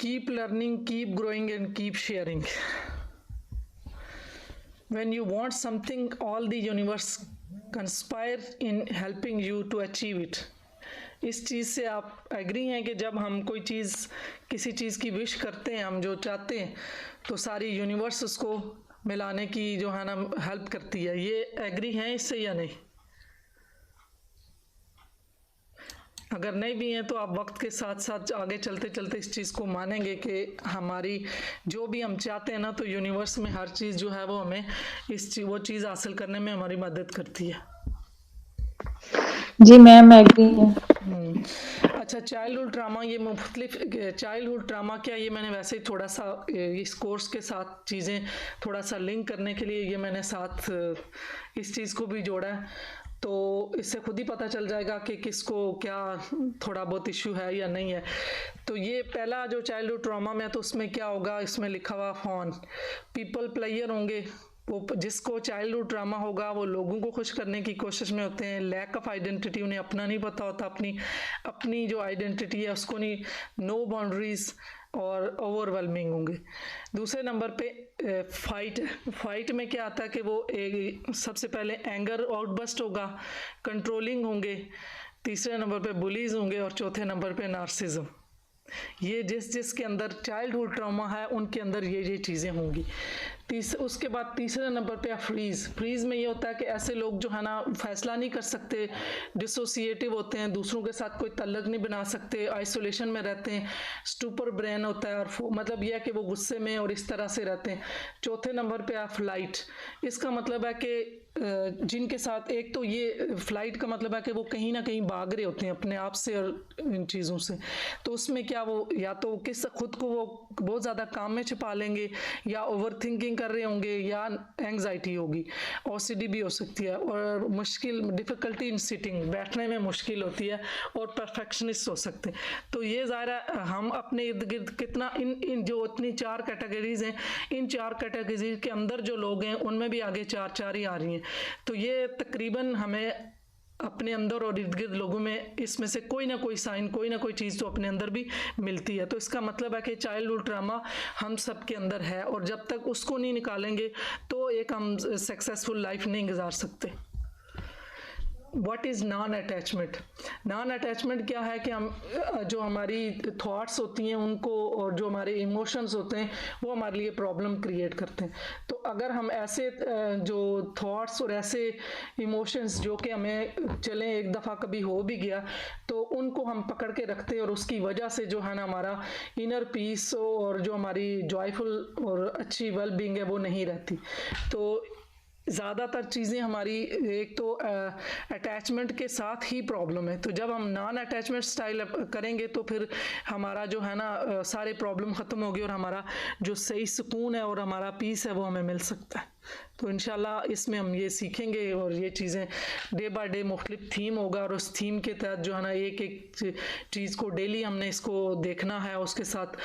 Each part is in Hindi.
keep learning, keep growing, and keep sharing. When you want something, all the universe conspire in helping you to achieve it. इस चीज़ से आप एग्री हैं कि जब हम कोई चीज़, किसी चीज़ की विश करते हैं, हम जो चाहते हैं, तो सारी यूनिवर्स उसको मिलाने की जो है ना हेल्प करती है। ये एग्री हैं इससे या नहीं? अगर नहीं भी हैं तो आप वक्त के साथ साथ आगे चलते चलते इस चीज़ को मानेंगे कि हमारी जो भी हम चाहते हैं ना, तो यूनिवर्स में हर चीज़ जो है वो हमें वो चीज़ हासिल करने में हमारी मदद करती है। जी मैम एग्री है। अच्छा, चाइल्डहुड ट्रामा, ये मुख्तलिफ चाइल्डहुड ट्रामा क्या, ये मैंने वैसे ही थोड़ा सा इस कोर्स के साथ चीज़ें थोड़ा सा लिंक करने के लिए ये मैंने साथ इस चीज़ को भी जोड़ा है। तो इससे खुद ही पता चल जाएगा कि किसको क्या थोड़ा बहुत इश्यू है या नहीं है। तो ये पहला जो चाइल्डहुड ट्रॉमा में, तो उसमें क्या होगा, इसमें लिखा हुआ फॉन पीपल प्लेयर होंगे। वो जिसको चाइल्डहुड ट्रामा होगा वो लोगों को खुश करने की कोशिश में होते हैं। लैक ऑफ आइडेंटिटी, उन्हें अपना नहीं पता होता, अपनी जो आइडेंटिटी है उसको नहीं, नो बाउंड्रीज, और ओवरवेलमिंग होंगे। दूसरे नंबर पे फाइट में क्या आता है कि वो सबसे पहले एंगर आउटबस्ट होगा, कंट्रोलिंग होंगे। तीसरे नंबर पे बुलीज होंगे और चौथे नंबर पे नार्सिज्म। ये जिसके अंदर चाइल्डहुड ट्रॉमा है उनके अंदर ये चीज़ें होंगी। उसके बाद तीसरे नंबर पे फ्रीज में ये होता है कि ऐसे लोग जो है ना फैसला नहीं कर सकते, डिसोसिएटिव होते हैं, दूसरों के साथ कोई तल्लक नहीं बना सकते, आइसोलेशन में रहते हैं, स्टूपर ब्रेन होता है, और मतलब यह है कि वो गुस्से में और इस तरह से रहते हैं। चौथे नंबर पे फ्लाइट, इसका मतलब है कि जिनके साथ, एक तो ये फ्लाइट का मतलब है कि वो कहीं ना कहीं भाग रहे होते हैं अपने आप से और इन चीज़ों से। तो उसमें क्या वो या तो खुद को वो बहुत ज़्यादा काम में छिपा लेंगे, या ओवर थिंकिंग कर रहे होंगे, या एंग्जाइटी होगी, ओसीडी भी हो सकती है, और डिफ़िकल्टी इन सिटिंग, बैठने में मुश्किल होती है, और परफेक्शनिस्ट हो सकते हैं। तो ये ज़ाहिर है हम अपने इर्द गिर्द कितना इन जो इतनी 4 कैटेगरीज हैं, इन 4 कैटेगरीज के अंदर जो लोग हैं उनमें भी आगे 4 ही आ रही हैं। तो ये तकरीबन हमें अपने अंदर और इर्द गिर्द लोगों में इसमें से कोई ना कोई साइन, कोई ना कोई चीज़ तो अपने अंदर भी मिलती है। तो इसका मतलब है कि चाइल्डहुड ट्रामा हम सब के अंदर है, और जब तक उसको नहीं निकालेंगे तो एक हम सक्सेसफुल लाइफ नहीं गुजार सकते। What is non attachment? Non attachment क्या है कि हम जो हमारी थॉट्स होती हैं उनको, और जो हमारे इमोशंस होते हैं वो हमारे लिए प्रॉब्लम क्रिएट करते हैं। तो अगर हम ऐसे जो थॉट्स और ऐसे इमोशंस जो कि हमें चलें एक दफ़ा कभी हो भी गया, तो उनको हम पकड़ के रखते हैं, और उसकी वजह से जो है ना हमारा इनर पीस और जो हमारी जॉयफुल और अच्छी वेल बीइंग है वो नहीं रहती। तो ज़्यादातर चीज़ें हमारी एक तो अटैचमेंट के साथ ही प्रॉब्लम है। तो जब हम नॉन अटैचमेंट स्टाइल करेंगे तो फिर हमारा जो है ना सारे प्रॉब्लम ख़त्म होगी, और हमारा जो सही सुकून है और हमारा पीस है वो हमें मिल सकता है। तो इंशाल्लाह इसमें हम ये सीखेंगे, और ये चीज़ें डे बाय डे मुख्तलिफ थीम होगा, और उस थीम के तहत जो है ना एक चीज़ को डेली हमने इसको देखना है। उसके साथ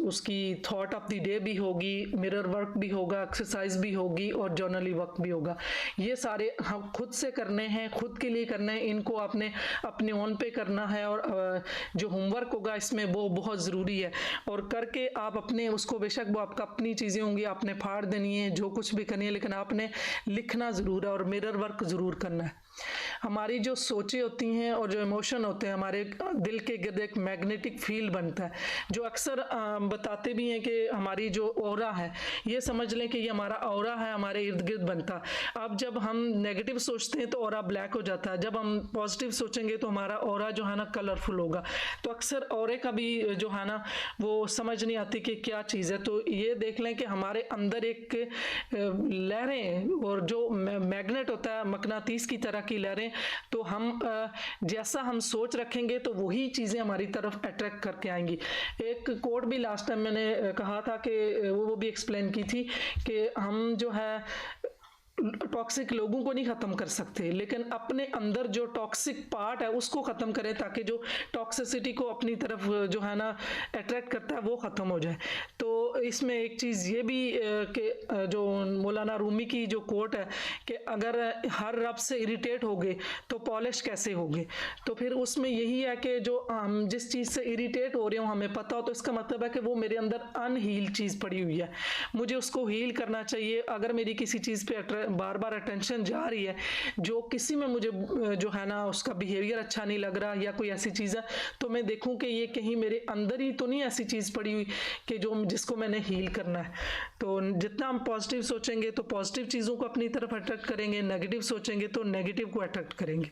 उसकी थॉट ऑफ द डे भी होगी, मिरर वर्क भी होगा, एक्सरसाइज भी होगी, और जर्नली वर्क भी होगा। ये सारे हम खुद से करने हैं, खुद के लिए करने हैं। इनको आपने अपने ओन पे करना है, और जो होमवर्क होगा इसमें वो बहुत ज़रूरी है। और करके आप अपने उसको, बेशक वो आपका अपनी चीज़ें होंगी, आपने फाड़ देनी है, जो कुछ भी करनी है, लेकिन आपने लिखना ज़रूर है और मिरर वर्क ज़रूर करना है। हमारी जो सोचें होती हैं और जो इमोशन होते हैं, हमारे दिल के गिर्द एक मैग्नेटिक फील्ड बनता है, जो अक्सर बताते भी हैं कि हमारी जो ऑरा है, ये समझ लें कि ये हमारा ऑरा है, हमारे इर्द गिर्द बनता है। अब जब हम नेगेटिव सोचते हैं तो ऑरा ब्लैक हो जाता है, जब हम पॉजिटिव सोचेंगे तो हमारा ऑरा जो है ना कलरफुल होगा। तो अक्सर ऑरे का भी जो है ना वो समझ नहीं आती कि क्या चीज़ है। तो ये देख लें कि हमारे अंदर एक लहरें, और जो मैग्नेट होता है मकनातीस की तरह की लहरें, तो हम जैसा हम सोच रखेंगे तो वही चीज़ें हमारी तरफ अट्रैक्ट करके आएंगी। एक कोड भी लास्ट टाइम मैंने कहा था कि वो भी एक्सप्लेन की थी कि हम जो है टॉक्सिक लोगों को नहीं ख़त्म कर सकते, लेकिन अपने अंदर जो टॉक्सिक पार्ट है उसको ख़त्म करें, ताकि जो टॉक्सिसिटी को अपनी तरफ जो है ना अट्रैक्ट करता है वो ख़त्म हो जाए। तो इसमें एक चीज़ ये भी कि जो मौलाना रूमी की जो कोट है कि अगर हर रब से इरिटेट होगे तो पॉलिश कैसे होगे, तो फिर उसमें यही है कि जो हम जिस चीज़ से इरिटेट हो रहे हो हमें पता हो, तो इसका मतलब है कि वो मेरे अंदर अनहील चीज़ पड़ी हुई है, मुझे उसको हील करना चाहिए। अगर मेरी किसी चीज़ पे बार बार अटेंशन जा रही है, जो किसी में मुझे जो है ना उसका बिहेवियर अच्छा नहीं लग रहा या कोई ऐसी चीज़ है, तो मैं देखूं कि ये कहीं मेरे अंदर ही तो नहीं ऐसी चीज़ पड़ी हुई कि जो जिसको मैंने हील करना है। तो जितना हम पॉजिटिव सोचेंगे तो पॉजिटिव चीज़ों को अपनी तरफ अट्रैक्ट करेंगे, नेगेटिव सोचेंगे तो नेगेटिव को अट्रैक्ट करेंगे।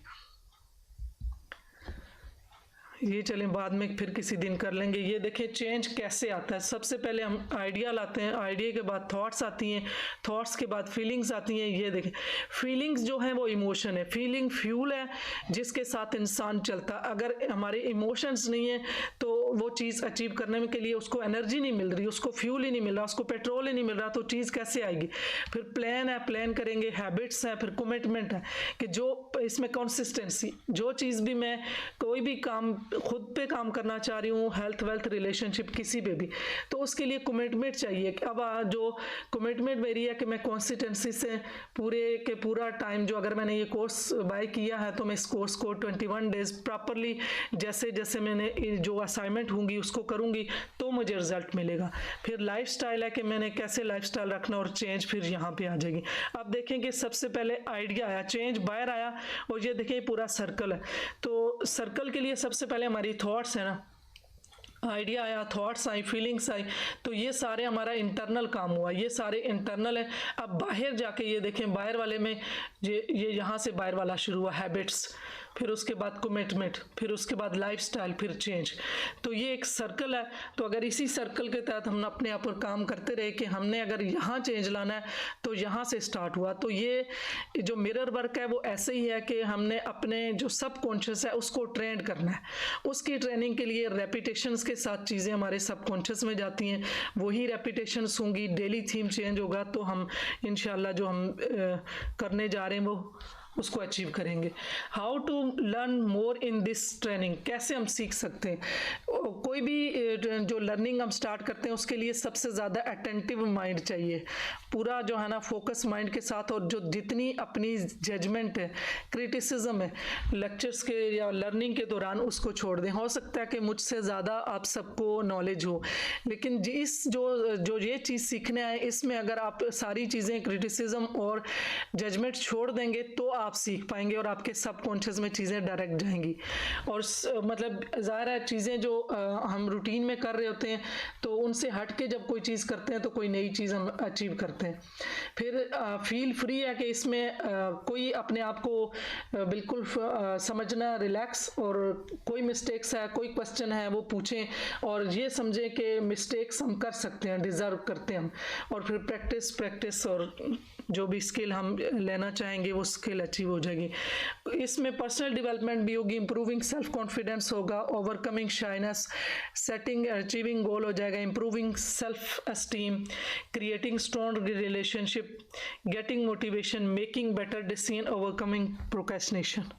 ये चलें बाद में फिर किसी दिन कर लेंगे। ये देखें चेंज कैसे आता है। सबसे पहले हम आइडिया लाते हैं, आइडिया के बाद थॉट्स आती हैं, थॉट्स के बाद फीलिंग्स आती हैं। ये देखें फीलिंग्स जो है वो इमोशन है, फीलिंग फ्यूल है जिसके साथ इंसान चलता। अगर हमारे इमोशंस नहीं है तो वो चीज़ अचीव करने के लिए उसको एनर्जी नहीं मिल रही, उसको फ्यूल ही नहीं मिल रहा, उसको पेट्रोल ही नहीं मिल रहा, तो चीज़ कैसे आएगी। फिर प्लान है, प्लान करेंगे, हैबिट्स है, फिर कमिटमेंट है कि जो इसमें कंसिस्टेंसी, जो चीज़ भी मैं कोई भी काम खुद पे काम करना चाह रही हूँ, हेल्थ वेल्थ रिलेशनशिप किसी पे भी, तो उसके लिए कमिटमेंट चाहिए। अब जो कमिटमेंट मेरी है कि मैं कंसिस्टेंसी से पूरे के पूरा टाइम, जो अगर मैंने ये कोर्स बाय किया है तो मैं इस कोर्स को 21 डेज प्रॉपरली जैसे जैसे मैंने जो असाइनमेंट होंगी उसको करूँगी तो मुझे रिजल्ट मिलेगा। फिर लाइफस्टाइल है कि मैंने कैसे लाइफस्टाइल रखना, और चेंज फिर यहाँ पे आ जाएगी। अब देखेंगे सबसे पहले आइडिया आया, चेंज बाहर आया, और ये देखें पूरा सर्कल है। तो सर्कल के लिए सबसे पहले हमारी थॉट्स है ना, आइडिया आया, थॉट्स आई, फीलिंग्स आई, तो ये सारे हमारा इंटरनल काम हुआ, ये सारे इंटरनल है। अब बाहर जाके ये देखें बाहर वाले में ये यहाँ से बाहर वाला शुरू हुआ, हैबिट्स, फिर उसके बाद कमिटमेंट, फिर उसके बाद लाइफस्टाइल, फिर चेंज। तो ये एक सर्कल है। तो अगर इसी सर्कल के तहत हम अपने आप पर काम करते रहे कि हमने अगर यहाँ चेंज लाना है तो यहाँ से स्टार्ट हुआ। तो ये जो मिरर वर्क है वो ऐसे ही है कि हमने अपने जो सब कॉन्शियस है उसको ट्रेन करना है। उसकी ट्रेनिंग के लिए रेपिटेशंस के साथ चीज़ें हमारे सब कॉन्शियस में जाती हैं, वही रेपिटेशंस होंगी, डेली थीम चेंज होगा, तो हम इंशाल्लाह जो हम करने जा रहे हैं वो उसको अचीव करेंगे। How to learn more in this training, कैसे हम सीख सकते हैं। कोई भी जो लर्निंग हम स्टार्ट करते हैं उसके लिए सबसे ज़्यादा अटेंटिव माइंड चाहिए, पूरा जो है ना फोकस माइंड के साथ, और जो जितनी अपनी जजमेंट है, क्रिटिसिज्म है लेक्चर्स के या लर्निंग के दौरान उसको छोड़ दें। हो सकता है कि मुझसे ज़्यादा आप सबको नॉलेज हो, लेकिन इस जो ये चीज़ सीखने आए इसमें अगर आप सारी चीज़ें क्रिटिसिज्म और जजमेंट छोड़ देंगे तो आप सीख पाएंगे और आपके सबकॉन्शियस में चीज़ें डायरेक्ट जाएंगी। और मतलब ज़ाहिर है चीज़ें जो हम रूटीन में कर रहे होते हैं तो उनसे हट के जब कोई चीज़ करते हैं तो कोई नई चीज़ हम अचीव करते हैं। फिर फील फ्री है कि इसमें कोई अपने आप को बिल्कुल समझना, रिलैक्स, और कोई मिस्टेक्स है, कोई क्वेश्चन है वो पूछें और ये समझें कि मिस्टेक्स हम कर सकते हैं, डिज़र्व करते हैं हम। और फिर प्रैक्टिस और जो भी स्किल हम लेना चाहेंगे वो स्किल अचीव हो जाएगी। इसमें पर्सनल डेवलपमेंट भी होगी, इंप्रूविंग सेल्फ कॉन्फिडेंस होगा, ओवरकमिंग शाइनेस, सेटिंग अचीविंग गोल हो जाएगा, improving self esteem, creating strong relationship, getting motivation, making better decision, overcoming procrastination.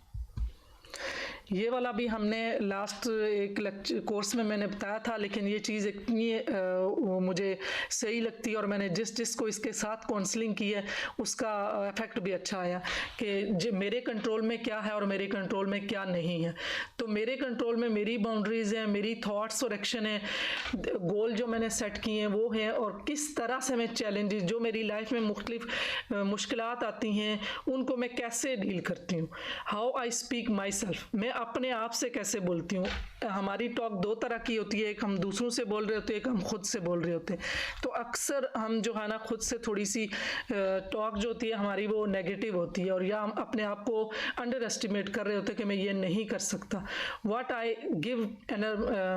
ये वाला भी हमने लास्ट एक लेक्चर कोर्स में मैंने बताया था, लेकिन ये चीज़ इतनी मुझे सही लगती है और मैंने जिस को इसके साथ काउंसलिंग की है उसका इफेक्ट भी अच्छा आया कि मेरे कंट्रोल में क्या है और मेरे कंट्रोल में क्या नहीं है। तो मेरे कंट्रोल में मेरी बाउंड्रीज़ हैं, मेरी थॉट्स और एक्शन है, गोल जो मैंने सेट किए हैं वो हैं, और किस तरह से मैं चैलेंजेस जो मेरी लाइफ में मुख्तलिफ मुश्किलात आती हैं उनको मैं कैसे डील करती हूँ। How I speak my self, मैं अपने आप से कैसे बोलती हूँ। हमारी टॉक दो तरह की होती है, एक हम दूसरों से बोल रहे होते हैं, एक हम खुद से बोल रहे होते हैं। तो अक्सर हम जो है ना खुद से थोड़ी सी टॉक जो होती है हमारी वो नेगेटिव होती है, और या हम अपने आप को अंडर एस्टिमेट कर रहे होते हैं कि मैं ये नहीं कर सकता। What I give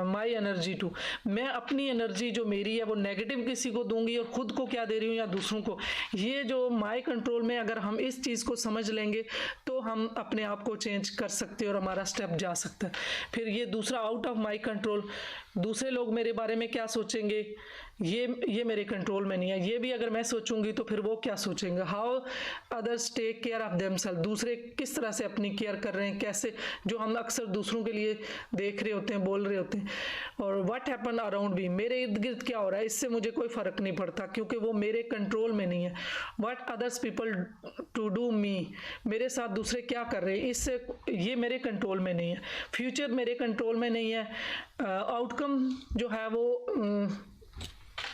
my energy to, मैं अपनी एनर्जी जो मेरी है वो नेगेटिव किसी को दूंगी और खुद को क्या दे रही हूँ या दूसरों को। ये जो माई कंट्रोल में अगर हम इस चीज़ को समझ लेंगे तो हम अपने आप को चेंज कर सकते हैं और हमारा स्टेप जा सकता है। फिर ये दूसरा आउट ऑफ माई कंट्रोल, दूसरे लोग मेरे बारे में क्या सोचेंगे, ये मेरे कंट्रोल में नहीं है। ये भी अगर मैं सोचूंगी तो फिर वो क्या सोचेंगे। How others take care of themselves, दूसरे किस तरह से अपनी केयर कर रहे हैं, कैसे, जो हम अक्सर दूसरों के लिए देख रहे होते हैं, बोल रहे होते हैं। और व्हाट हैपन अराउंड मी, मेरे इर्द गिर्द क्या हो रहा है इससे मुझे कोई फर्क नहीं पड़ता, क्योंकि वो मेरे कंट्रोल में नहीं है। What others people to do me, मेरे साथ दूसरे क्या कर रहे हैं, इससे ये मेरे कंट्रोल में नहीं है। फ्यूचर मेरे कंट्रोल में नहीं है। आउटकम जो है वो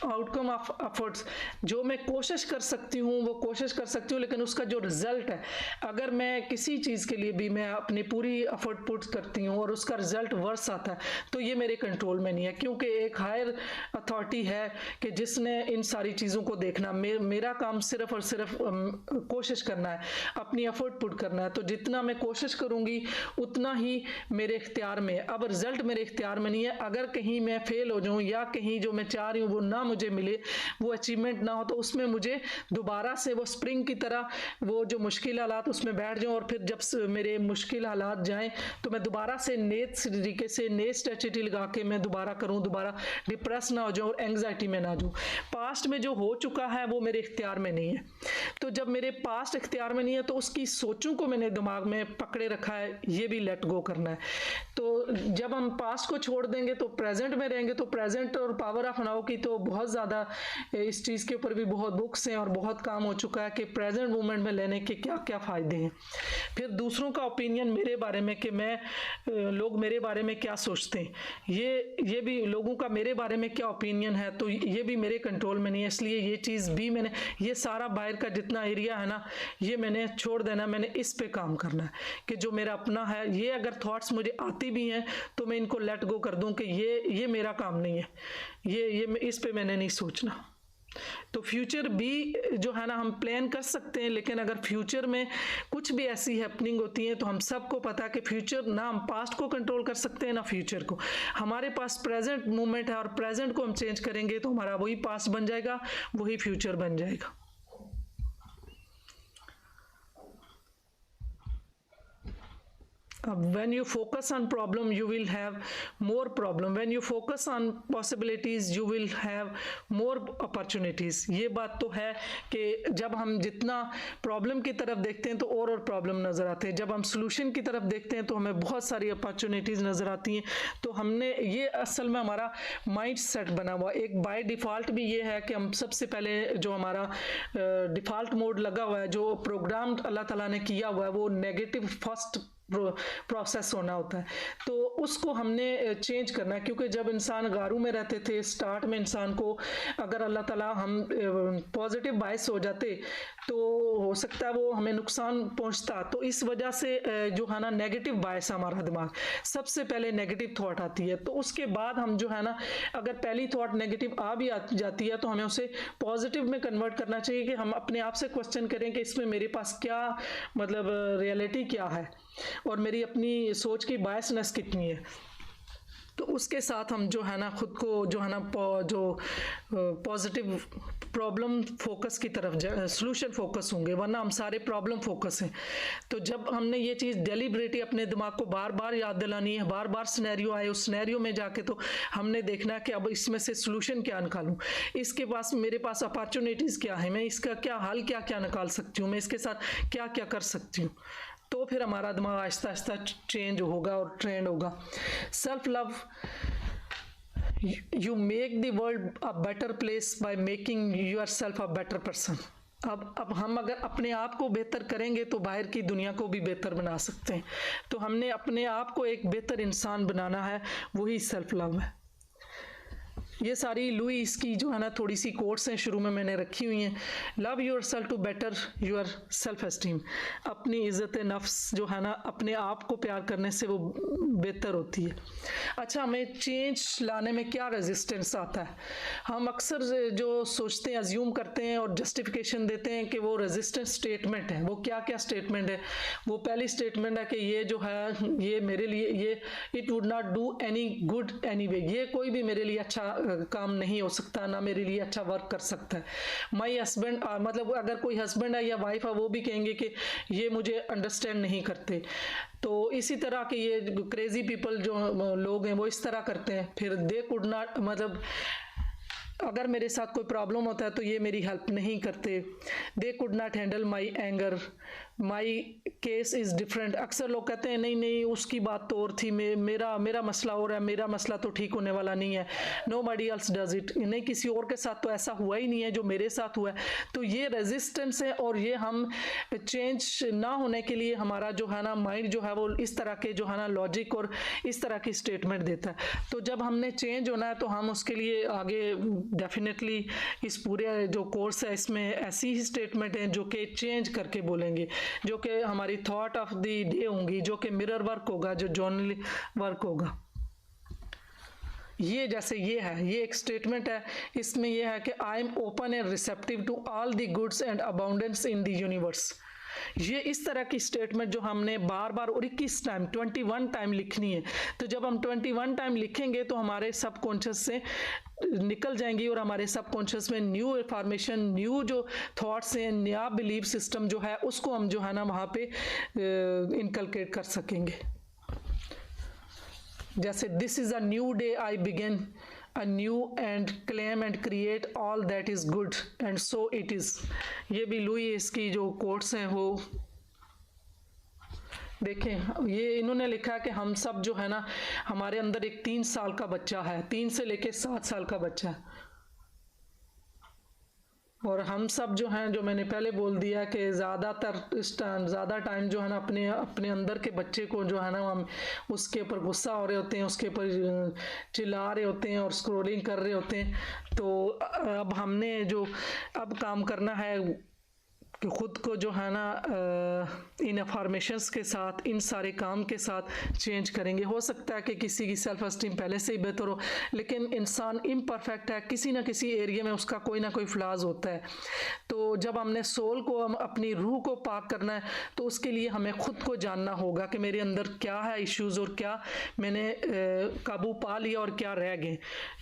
आउटकम ऑफ एफर्ट्स, जो मैं कोशिश कर सकती हूँ वो कोशिश कर सकती हूँ, लेकिन उसका जो रिजल्ट है, अगर मैं किसी चीज़ के लिए भी मैं अपनी पूरी एफर्ट पुट करती हूँ और उसका रिजल्ट वर्स आता है तो ये मेरे कंट्रोल में नहीं है, क्योंकि एक हायर अथॉरिटी है कि जिसने इन सारी चीज़ों को देखना। मेरा काम सिर्फ और सिर्फ कोशिश करना है, अपनी एफर्ट पुट करना है। तो जितना मैं कोशिश करूँगी उतना ही मेरे इख्तियार में है। अब रिजल्ट मेरे इख्तियार में नहीं है। अगर कहीं मैं फेल हो जाऊँ या कहीं जो मैं चाह रही हूँ वो ना मुझे मिले, वो अचीवमेंट ना हो, तो उसमें मुझे दोबारा से वो स्प्रिंग की तरह वो जो मुश्किल हालात उसमें बैठ जाऊं, और फिर जब मेरे मुश्किल हालात जाएं तो मैं दोबारा से नए तरीके से नए स्ट्रेटजी लगा के मैं दोबारा करूं, दोबारा डिप्रेस ना हो जाऊं और एंग्जाइटी में ना जाऊं। पास्ट में जो हो चुका है वो मेरे इख्तियार में नहीं है। तो जब मेरे पास्ट इख्तियार में नहीं है तो उसकी सोचों को मैंने दिमाग में पकड़े रखा है, ये भी लेट गो करना है। तो जब हम पास्ट को छोड़ देंगे तो प्रेजेंट में रहेंगे। तो प्रेजेंट और पावर ऑफ नाउ की तो बहुत ज़्यादा इस चीज़ के ऊपर भी बहुत बुक्स हैं और बहुत काम हो चुका है कि प्रेजेंट मोमेंट में लेने के क्या क्या फ़ायदे हैं। फिर दूसरों का ओपिनियन मेरे बारे में कि मैं लोग मेरे बारे में क्या सोचते हैं, ये भी लोगों का मेरे बारे में क्या ओपिनियन है, तो ये भी मेरे कंट्रोल में नहीं है। इसलिए ये चीज़ भी मैंने, ये सारा बाहर का जितना एरिया है ना, ये मैंने छोड़ देना, मैंने इस पे काम करना है कि जो मेरा अपना है, ये अगर थॉट्स मुझे आती भी हैं तो मैं इनको लेट गो कर दूं कि ये मेरा काम नहीं है, ये इस पे मैंने नहीं सोचना। तो फ्यूचर भी जो है ना हम प्लान कर सकते हैं, लेकिन अगर फ्यूचर में कुछ भी ऐसी हैपनिंग होती है तो हम सबको पता है कि फ्यूचर ना हम पास्ट को कंट्रोल कर सकते हैं ना फ्यूचर को। हमारे पास प्रेजेंट मोमेंट है और प्रेजेंट को हम चेंज करेंगे तो हमारा वही पास्ट बन जाएगा, वही फ्यूचर बन जाएगा। When you focus on problem you will have more problem, when you focus on possibilities you will have more opportunities। ये बात तो है कि जब हम जितना प्रॉब्लम की तरफ देखते हैं तो और प्रॉब्लम नज़र आते हैं, जब हम सोल्यूशन की तरफ देखते हैं तो हमें बहुत सारी अपॉर्चुनिटीज़ नज़र आती हैं। तो हमने ये असल में हमारा माइंड सेट बना हुआ। एक बाय डिफ़ॉल्ट भी ये है कि हम सबसे पहले जो हमारा डिफ़ॉल्ट मोड लगा हुआ है, जो प्रोग्राम अल्लाह ताला ने किया हुआ है, वो नेगेटिव फर्स्ट प्रोसेस होना होता है। तो उसको हमने चेंज करना है, क्योंकि जब इंसान गारू में रहते थे स्टार्ट में, इंसान को अगर अल्लाह ताला हम पॉजिटिव बायस हो जाते तो हो सकता है वो हमें नुकसान पहुंचता। तो इस वजह से जो है ना नेगेटिव बायस हमारा दिमाग, सबसे पहले नेगेटिव थॉट आती है। तो उसके बाद हम जो है ना, अगर पहली थॉट नेगेटिव आ भी जाती है तो हमें उसे पॉजिटिव में कन्वर्ट करना चाहिए कि हम अपने आप से क्वेश्चन करें कि इसमें मेरे पास क्या मतलब रियलिटी क्या है और मेरी अपनी सोच की बायसनेस कितनी है। तो उसके साथ हम जो है ना खुद को जो है ना जो पॉजिटिव प्रॉब्लम फोकस की तरफ सॉल्यूशन फोकस होंगे, वरना हम सारे प्रॉब्लम फोकस हैं। तो जब हमने ये चीज़ डेलिबरेटली अपने दिमाग को बार बार याद दिलानी है, बार बार सिनेरियो आए उस सिनेरियो में जाके तो हमने देखना है कि अब इसमें से सॉल्यूशन क्या निकालूं, इसके पास मेरे पास अपॉर्चुनिटीज़ क्या है, मैं इसका क्या हल क्या क्या निकाल सकती हूँ, मैं इसके साथ क्या क्या कर सकती हूँ। तो फिर हमारा दिमाग आहिस्ता आहिस्ता चेंज होगा और ट्रेंड होगा। Self love, you make the world a better place by making yourself a better person. अब हम अगर अपने आप को बेहतर करेंगे तो बाहर की दुनिया को भी बेहतर बना सकते हैं। तो हमने अपने आप को एक बेहतर इंसान बनाना है, वही सेल्फ लव है। ये सारी लुईस की जो है ना थोड़ी सी कोट्स हैं शुरू में मैंने रखी हुई हैं। Love yourself to better your self esteem, अपनी इज़्ज़त नफ्स जो है ना अपने आप को प्यार करने से वो बेहतर होती है। अच्छा, हमें चेंज लाने में क्या रेजिस्टेंस आता है? हम अक्सर जो सोचते हैं, अज्यूम करते हैं और जस्टिफिकेशन देते हैं कि वो रेजिस्टेंस स्टेटमेंट है। वो क्या क्या स्टेटमेंट है? वो पहली स्टेटमेंट है कि ये जो है ये मेरे लिए, ये it would not do any good any way, ये कोई भी मेरे लिए अच्छा काम नहीं हो सकता, ना मेरे लिए अच्छा वर्क कर सकता है। माई हस्बैंड, मतलब अगर कोई हस्बैंड है या वाइफ है वो भी कहेंगे कि ये मुझे अंडरस्टैंड नहीं करते। तो इसी तरह के ये क्रेजी पीपल जो लोग हैं वो इस तरह करते हैं। फिर दे कुड नॉट, मतलब अगर मेरे साथ कोई प्रॉब्लम होता है तो ये मेरी हेल्प नहीं करते। They could not handle my anger, my case is different. अक्सर लोग कहते हैं नहीं नहीं उसकी बात तो और थी, मेरा मसला और है, मेरा मसला तो ठीक होने वाला नहीं है। Nobody else does it, नहीं किसी और के साथ तो ऐसा हुआ ही नहीं है जो मेरे साथ हुआ है। तो ये रेजिस्टेंस है, और ये हम चेंज ना होने के लिए हमारा जो है ना माइंड जो है वो इस तरह के जो है ना लॉजिक और इस तरह की स्टेटमेंट देता है। तो जब हमने चेंज होना है तो हम उसके लिए आगे डेफिनेटली इस पूरे जो कोर्स है इसमें ऐसी ही स्टेटमेंट हैं जो कि चेंज करके बोलेंगे, जो कि हमारी थॉट ऑफ द डे होंगी, जो कि मिरर वर्क होगा, जो जर्नल वर्क होगा। ये जैसे ये है, ये एक स्टेटमेंट है, इसमें ये है कि I am open and receptive to all the goods and abundance in the universe. ये इस तरह की स्टेटमेंट जो हमने बार बार और 21 टाइम लिखनी है। तो जब हम 21 टाइम लिखेंगे तो हमारे सबकॉन्शियस से निकल जाएंगी, और हमारे सबकॉन्शियस में न्यू इंफॉर्मेशन, न्यू जो थॉट्स हैं, नया बिलीफ सिस्टम जो है उसको हम जो है ना वहाँ पे इनकलकेट कर सकेंगे। जैसे this is a new day, I begin a new and claim and create all that is good and so it is। ये भी लुई इसकी जो कोट्स हैं वो देखें, ये इन्होंने लिखा है कि हम सब जो है ना हमारे अंदर एक 3 साल का बच्चा है, 3 से लेके 7 साल का बच्चा है, और हम सब जो हैं, जो मैंने पहले बोल दिया कि ज़्यादा टाइम जो है ना अपने अंदर के बच्चे को जो है ना हम उसके ऊपर गुस्सा हो रहे होते हैं, उसके ऊपर चिल्ला रहे होते हैं और स्क्रोलिंग कर रहे होते हैं। तो अब हमने जो अब काम करना है कि ख़ुद को जो है ना इन अफॉर्मेशंस के साथ, इन सारे काम के साथ चेंज करेंगे। हो सकता है कि किसी की सेल्फ एस्टीम पहले से ही बेहतर हो, लेकिन इंसान इम्परफेक्ट है, किसी ना किसी एरिया में उसका कोई ना कोई फ्लाज होता है। तो जब हमने सोल को, हम अपनी रूह को पाक करना है, तो उसके लिए हमें ख़ुद को जानना होगा कि मेरे अंदर क्या है इश्यूज़, और क्या मैंने काबू पा लिया और क्या रह गए।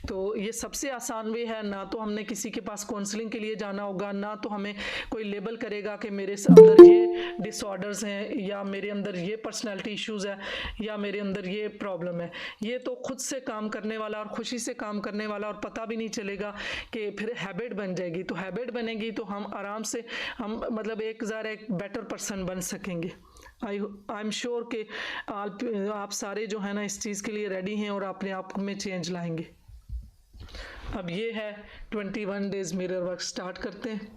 तो ये सबसे आसान वे है, ना तो हमने किसी के पास काउंसलिंग के लिए जाना होगा, ना तो हमें कोई लेबल करेगा कि मेरे अंदर ये डिसऑर्डर्स हैं, या मेरे अंदर ये पर्सनैलिटी इश्यूज़ है, या मेरे अंदर ये प्रॉब्लम है। ये तो खुद से काम करने वाला और खुशी से काम करने वाला, और पता भी नहीं चलेगा कि फिर हैबिट बन जाएगी। तो हैबिट बनेगी तो हम आराम से हम मतलब एक बेटर पर्सन बन सकेंगे। आई एम श्योर कि आप सारे जो है ना इस चीज़ के लिए रेडी हैं और अपने आप में चेंज लाएंगे। अब ये है 21 डेज मिरर वर्क, स्टार्ट करते हैं।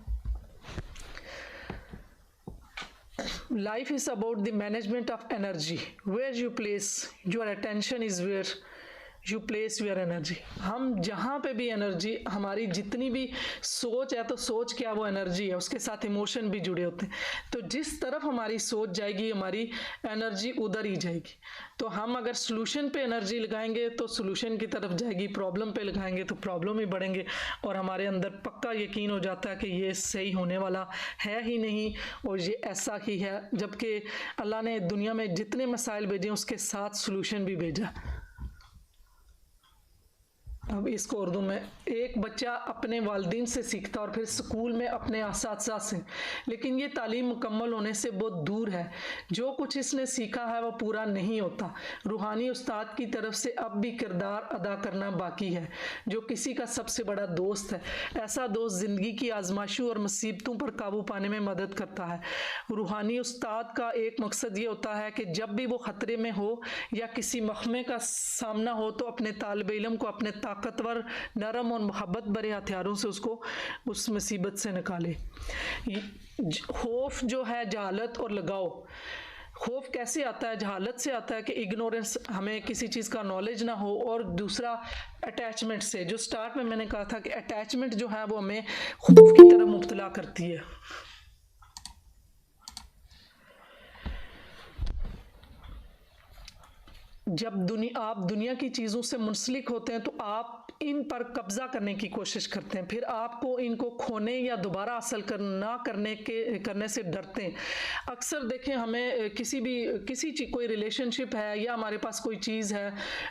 Life is about the management of energy. Where you place your attention is where you place your energy। हम जहाँ पे भी एनर्जी, हमारी जितनी भी सोच है, तो सोच क्या, वो एनर्जी है, उसके साथ इमोशन भी जुड़े होते हैं। तो जिस तरफ हमारी सोच जाएगी हमारी एनर्जी उधर ही जाएगी। तो हम अगर सोल्यूशन पे एनर्जी लगाएंगे तो सोल्यूशन की तरफ जाएगी, प्रॉब्लम पे लगाएंगे तो प्रॉब्लम ही बढ़ेंगे, और हमारे अंदर पक्का यकीन हो जाता है कि ये सही होने वाला है ही नहीं और ये ऐसा ही है। जबकि अल्लाह ने दुनिया में जितने मसाइल भेजे उसके साथ सोल्यूशन भी भेजा। अब इसको उर्दू में, एक बच्चा अपने वालिदैन से सीखता और फिर स्कूल में अपने असातिज़ा से, लेकिन ये तालीम मुकम्मल होने से बहुत दूर है। जो कुछ इसने सीखा है वो पूरा नहीं होता। रूहानी उस्ताद की तरफ से अब भी किरदार अदा करना बाकी है, जो किसी का सबसे बड़ा दोस्त है। ऐसा दोस्त ज़िंदगी की आजमाइशों और मुसीबतों पर काबू पाने में मदद करता है। रूहानी उस्ताद का एक मकसद ये होता है कि जब भी वो ख़तरे में हो या किसी मखमे का सामना हो तो अपने तालिब इल्म को अपने ताकतवर, नरम और मोहब्बत भरे हथियारों से उसको उस मुसीबत से निकाले। खौफ जो है जहालत और लगाव। खौफ कैसे आता है? जहालत से आता है कि इग्नोरेंस, हमें किसी चीज़ का नॉलेज ना हो, और दूसरा अटैचमेंट से, जो स्टार्ट में मैंने कहा था कि अटैचमेंट जो है वो हमें खौफ की तरफ मुब्तला करती है। जब आप दुनिया की चीज़ों से मुंसलिक होते हैं तो आप इन पर कब्ज़ा करने की कोशिश करते हैं, फिर आपको इनको खोने या दोबारा हासिल करने से डरते हैं। अक्सर देखें, हमें कोई रिलेशनशिप है या हमारे पास कोई चीज़ है,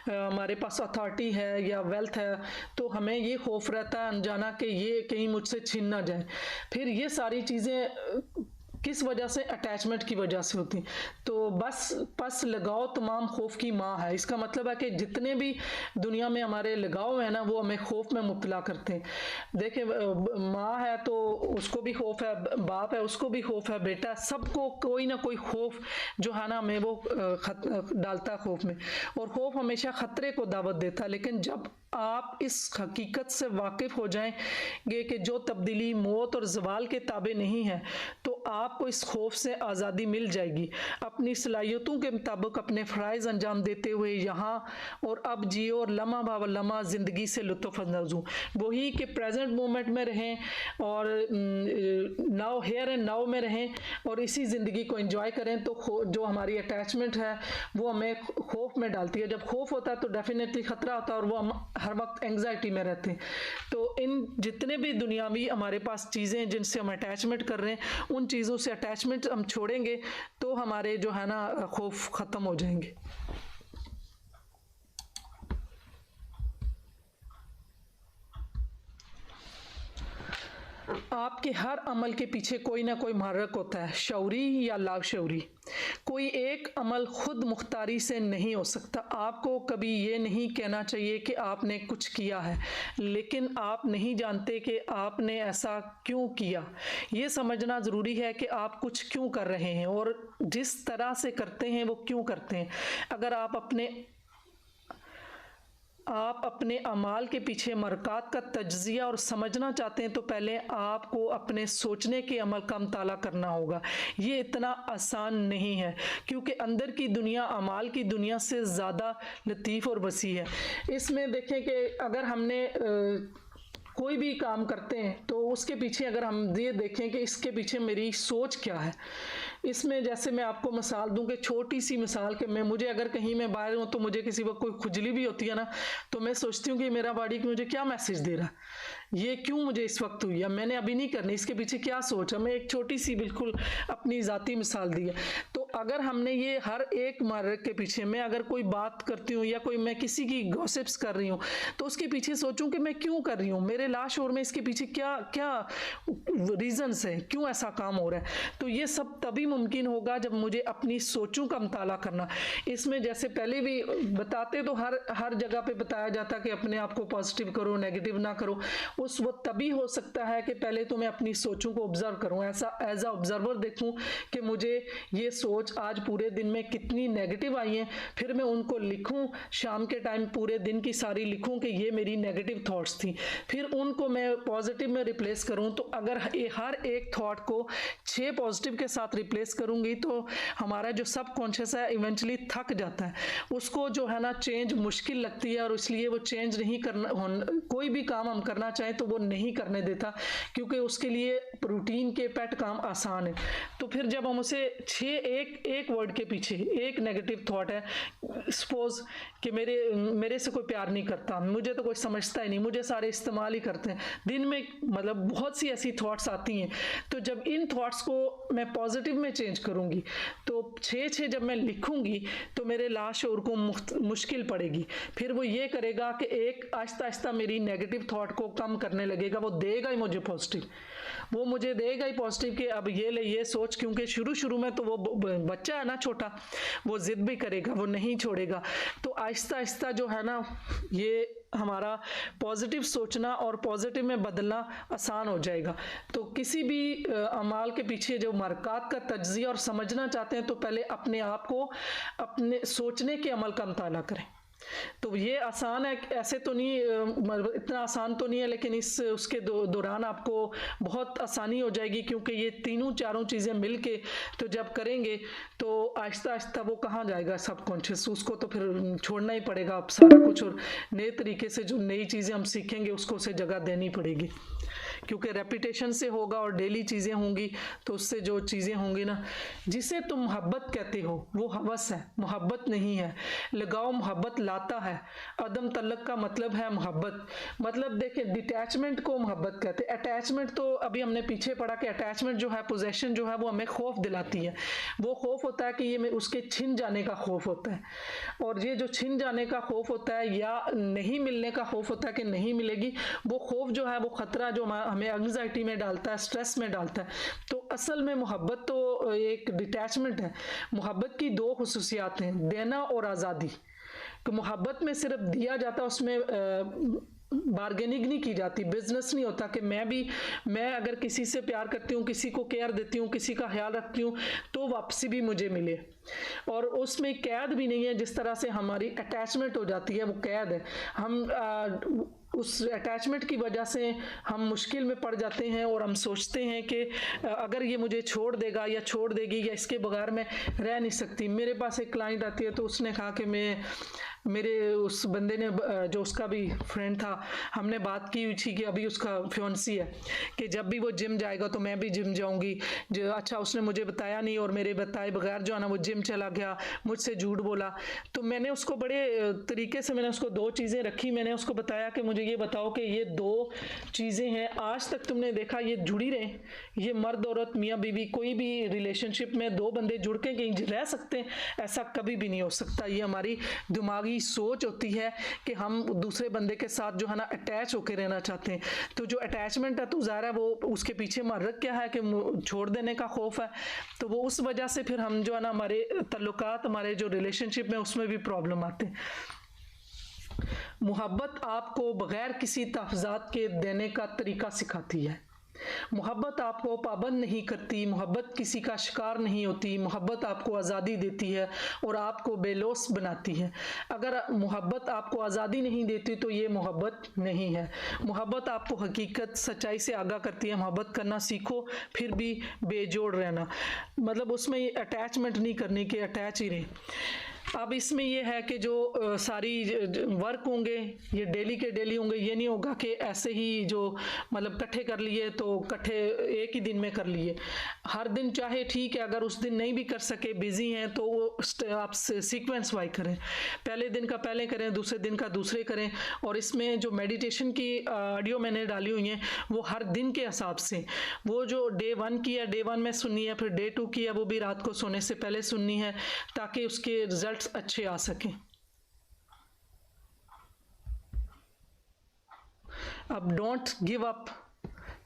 हमारे पास अथॉरिटी है या वेल्थ है, तो हमें ये खौफ रहता है अनजाना कि ये कहीं मुझसे छीन ना जाए। फिर ये सारी चीज़ें किस वजह से? अटैचमेंट की वजह से होती। तो बस लगाव तमाम खौफ की माँ है। इसका मतलब है कि जितने भी दुनिया में हमारे लगाव है ना, वो हमें खौफ में मुब्तला करते हैं। देखिए, माँ है तो उसको भी खौफ है, बाप है उसको भी खौफ है, बेटा, सबको कोई ना कोई खौफ जो है ना हमें वो डालता है खौफ में, और खौफ हमेशा खतरे को दावत देता है। लेकिन जब आप इस हकीकत से वाकिफ हो जाएंगे कि जो तब्दीली मौत और ज़वाल के ताबे नहीं है, तो आपको इस खौफ से आज़ादी मिल जाएगी। अपनी सलाहियतों के मुताबिक अपने फ़राइज़ अंजाम देते हुए यहाँ और अब जियो और लम्हा ब लम्हा ज़िंदगी से लुत्फ़ अंदाज़ हो। वही कि प्रेजेंट मोमेंट में रहें और नाउ हेयर एंड नाउ में रहें और इसी ज़िंदगी को एंजॉय करें। तो जो हमारी अटैचमेंट है वो हमें खौफ में डालती है। जब खौफ होता है तो डेफिनेटली ख़तरा होता है और वो हम हर वक्त एंग्जाइटी में रहते हैं। तो इन जितने भी दुनियावी हमारे पास चीज़ें जिनसे हम अटैचमेंट कर रहे हैं, उन चीज़ों से अटैचमेंट हम छोड़ेंगे तो हमारे जो है ना खौफ ख़त्म हो जाएंगे। आपके हर अमल के पीछे कोई ना कोई महर्रक होता है, शऊरी या लाशऊरी। कोई एक अमल खुद मुख्तारी से नहीं हो सकता। आपको कभी ये नहीं कहना चाहिए कि आपने कुछ किया है, लेकिन आप नहीं जानते कि आपने ऐसा क्यों किया। ये समझना ज़रूरी है कि आप कुछ क्यों कर रहे हैं और जिस तरह से करते हैं वो क्यों करते हैं। अगर आप अपने अमाल के पीछे मरक़ात का तज्ज़िया और समझना चाहते हैं तो पहले आपको अपने सोचने के अमल का मुताला करना होगा। ये इतना आसान नहीं है क्योंकि अंदर की दुनिया अमाल की दुनिया से ज़्यादा लतीफ़ और वसी है। इसमें देखें कि अगर हमने कोई भी काम करते हैं तो उसके पीछे अगर हम ये देखें कि इसके पीछे मेरी सोच क्या है। इसमें जैसे मैं आपको मिसाल दूं कि छोटी सी मिसाल कि मुझे अगर कहीं मैं बाहर हूँ तो मुझे किसी वक्त कोई खुजली भी होती है ना, तो मैं सोचती हूँ कि मेरा बॉडी मुझे क्या मैसेज दे रहा है, ये क्यों मुझे इस वक्त हुई है, मैंने अभी नहीं करनी, इसके पीछे क्या सोच है। मैं एक छोटी सी बिल्कुल अपनी ज़ाती मिसाल दी है। तो अगर हमने ये हर एक महर्रक के पीछे मैं अगर कोई बात करती हूँ या कोई मैं किसी की गॉसिप्स कर रही हूँ तो उसके पीछे सोचूं कि मैं क्यों कर रही हूँ, मेरे लाशऊर में इसके पीछे क्या क्या रीजंस है, क्यों ऐसा काम हो रहा है। तो ये सब तभी मुमकिन होगा जब मुझे अपनी सोचों का मुताला करना। इसमें जैसे पहले भी बताते तो हर जगह पे बताया जाता कि अपने आप को पॉजिटिव करो, नेगेटिव ना करो। उस वो तभी हो सकता है कि पहले तो मैं अपनी सोचों को ऑब्जर्व करूं, ऐसा एज अ ऑब्जर्वर देखूं कि मुझे ये सोच आज पूरे दिन में कितनी नेगेटिव आई है, फिर मैं उनको लिखूं, शाम के टाइम पूरे दिन की सारी लिखूं कि ये मेरी नेगेटिव थॉट्स थी, फिर उनको मैं पॉजिटिव में रिप्लेस करूं। तो अगर हर एक थॉट को 6 पॉजिटिव के साथ रिप्लेस करूंगी तो हमारा जो सबकॉन्शियस है इवेंचुअली थक जाता है, उसको जो है ना चेंज मुश्किल लगती है और इसलिए वो चेंज नहीं करना, कोई भी काम हम करना चाहें तो वो नहीं करने देता क्योंकि उसके लिए रूटीन के पेट काम आसान है। तो फिर जब हम उसे एक वर्ड के पीछे एक नेगेटिव थॉट है, सपोज कि मेरे से कोई प्यार नहीं करता, मुझे तो कोई समझता ही नहीं, मुझे सारे इस्तेमाल ही करते हैं, दिन में मतलब बहुत सी ऐसी थॉट्स आती हैं। तो जब इन थॉट्स को मैं पॉजिटिव में चेंज करूंगी तो 6 जब मैं लिखूंगी तो मेरे लाशऊर को मुश्किल पड़ेगी, फिर वो ये करेगा कि एक आहिस्ता आहिस्ता मेरी नेगेटिव थॉट को कम करने लगेगा। वो देगा ही मुझे पॉजिटिव, वो मुझे देगा ही पॉजिटिव कि अब ये ले ये सोच, क्योंकि शुरू में तो वो बच्चा है ना छोटा, वो जिद भी करेगा, वो नहीं छोड़ेगा। तो आहिस्ता आहिस्ता जो है ना ये हमारा पॉजिटिव सोचना और पॉजिटिव में बदलना आसान हो जाएगा। तो किसी भी अमाल के पीछे जो मरक़ात का तज्ज़िया और समझना चाहते हैं तो पहले अपने आप को अपने सोचने के अमल का मुताला करें। तो ये आसान है, ऐसे तो नहीं, इतना आसान तो नहीं है, लेकिन उसके दौरान आपको बहुत आसानी हो जाएगी क्योंकि ये तीनों चारों चीज़ें मिलके तो जब करेंगे तो आहिस्ता आहिस्ता वो कहाँ जाएगा सबकॉन्शियस, उसको तो फिर छोड़ना ही पड़ेगा अब सारा कुछ, और नए तरीके से जो नई चीज़ें हम सीखेंगे उसको उसे जगह देनी पड़ेगी क्योंकि रेपिटेशन से होगा और डेली चीज़ें होंगी तो उससे जो चीज़ें होंगी ना। जिसे तुम मोहब्बत कहते हो वो हवस है, मोहब्बत नहीं है। लगाव मोहब्बत लाता है, अदम तलक का मतलब है मोहब्बत। मतलब देखें, डिटैचमेंट को मोहब्बत कहते हैं। अटैचमेंट तो अभी हमने पीछे पढ़ा कि अटैचमेंट जो है, पोजेशन जो है, वो हमें खौफ दिलाती है। वो खौफ होता है कि ये उसके छिन जाने का खौफ होता है, और ये जो छिन जाने का खौफ होता है या नहीं मिलने का खौफ होता है कि नहीं मिलेगी, वो खौफ जो है वो खतरा जो हमें एंग्जाइटी में डालता है, स्ट्रेस में डालता है। तो असल में मोहब्बत तो एक डिटैचमेंट है। मोहब्बत की दो खुसूसियात हैं, देना और आज़ादी। कि मोहब्बत में सिर्फ दिया जाता है, उसमें बार्गेनिंग नहीं की जाती, बिजनेस नहीं होता कि मैं अगर किसी से प्यार करती हूँ, किसी को केयर देती हूँ, किसी का ख्याल रखती हूँ तो वापसी भी मुझे मिले। और उसमें कैद भी नहीं है, जिस तरह से हमारी अटैचमेंट हो जाती है वो कैद है। हम उस अटैचमेंट की वजह से हम मुश्किल में पड़ जाते हैं और हम सोचते हैं कि अगर ये मुझे छोड़ देगा या छोड़ देगी या इसके बगैर मैं रह नहीं सकती। मेरे पास एक क्लाइंट आती है तो उसने कहा कि मेरे उस बंदे ने, जो उसका भी फ्रेंड था, हमने बात की हुई थी कि अभी उसका फियोंसी है कि जब भी वो जिम जाएगा तो मैं भी जिम जाऊंगी। जो अच्छा उसने मुझे बताया नहीं और मेरे बताए बगैर जो है ना वो जिम चला गया, मुझसे झूठ बोला। तो मैंने उसको बड़े तरीके से मैंने उसको दो चीज़ें रखी। मैंने उसको बताया कि मुझे ये बताओ कि ये दो चीज़ें हैं आज तक तुमने देखा ये जुड़ी रहे, ये मर्द औरत मियाँ बीवी कोई भी रिलेशनशिप में दो बंदे जुड़ के कहीं रह सकते हैं? ऐसा कभी भी नहीं हो सकता। ये हमारी दिमागी सोच होती है कि हम दूसरे बंदे के साथ जो है ना अटैच होकर रहना चाहते हैं। तो जो अटैचमेंट है तो ज़ाहिर है वो उसके पीछे महर्रक क्या है कि छोड़ देने का खौफ है। तो वो उस वजह से फिर हम जो है ना हमारे तल्लुकात, हमारे जो रिलेशनशिप में उसमें भी प्रॉब्लम आते हैं। मोहब्बत आपको बगैर किसी तहफ़्ज़ात के देने का तरीका सिखाती है। मोहब्बत आपको पाबंद नहीं करती, मोहब्बत किसी का शिकार नहीं होती, मोहब्बत आपको आज़ादी देती है और आपको बेलौस बनाती है। अगर मोहब्बत आपको आज़ादी नहीं देती तो ये मोहब्बत नहीं है। मोहब्बत आपको हकीकत सच्चाई से आगाह करती है। मोहब्बत करना सीखो, फिर भी बेजोड़ रहना, मतलब उसमें अटैचमेंट नहीं करनी कि अटैच ही रहे। अब इसमें ये है कि जो सारी वर्क होंगे ये डेली के डेली होंगे। ये नहीं होगा कि ऐसे ही जो मतलब इकट्ठे कर लिए तो इकट्ठे एक ही दिन में कर लिए। हर दिन चाहे ठीक है, अगर उस दिन नहीं भी कर सके, बिजी हैं, तो वो आप सीक्वेंस वाइज करें। पहले दिन का पहले करें, दूसरे दिन का दूसरे करें। और इसमें जो मेडिटेशन की ऑडियो मैंने डाली हुई हैं वो हर दिन के हिसाब से, वो जो डे 1 की है डे 1 में सुननी है, फिर डे 2 की है वो भी रात को सोने से पहले सुननी है, ताकि उसके रिजल्ट अच्छे आ सकें। अब don't give up,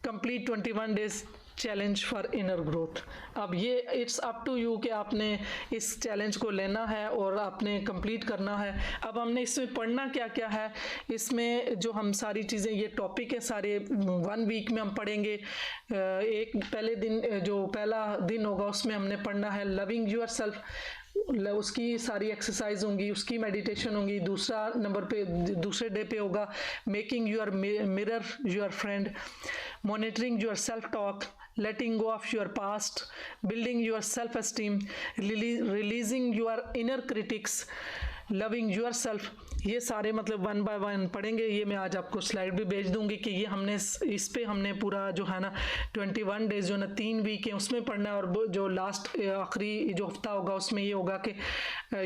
complete 21 days challenge for inner growth. अब ये इट्स अप टू यू कि आपने इस चैलेंज को लेना है और आपने कंप्लीट करना है। अब हमने इसमें पढ़ना क्या क्या है, इसमें जो हम सारी चीज़ें, ये टॉपिक है सारे 1 वीक में हम पढ़ेंगे। एक पहले दिन जो पहला दिन होगा उसमें हमने पढ़ना है लविंग यूर सेल्फ, उसकी सारी एक्सरसाइज होंगी, उसकी मेडिटेशन होंगी। दूसरा नंबर पे दूसरे डे पे होगा making your mirror your friend, monitoring your self talk, letting go of your past, building your self esteem, releasing your inner critics, loving yourself। ये सारे मतलब 1 by 1 पढ़ेंगे। ये मैं आज आपको स्लाइड भी भेज दूंगी कि ये हमने इस पे हमने पूरा जो है ना 21 डेज जो ना 3 वीक है उसमें पढ़ना है। और जो लास्ट आखिरी जो हफ्ता होगा उसमें ये होगा कि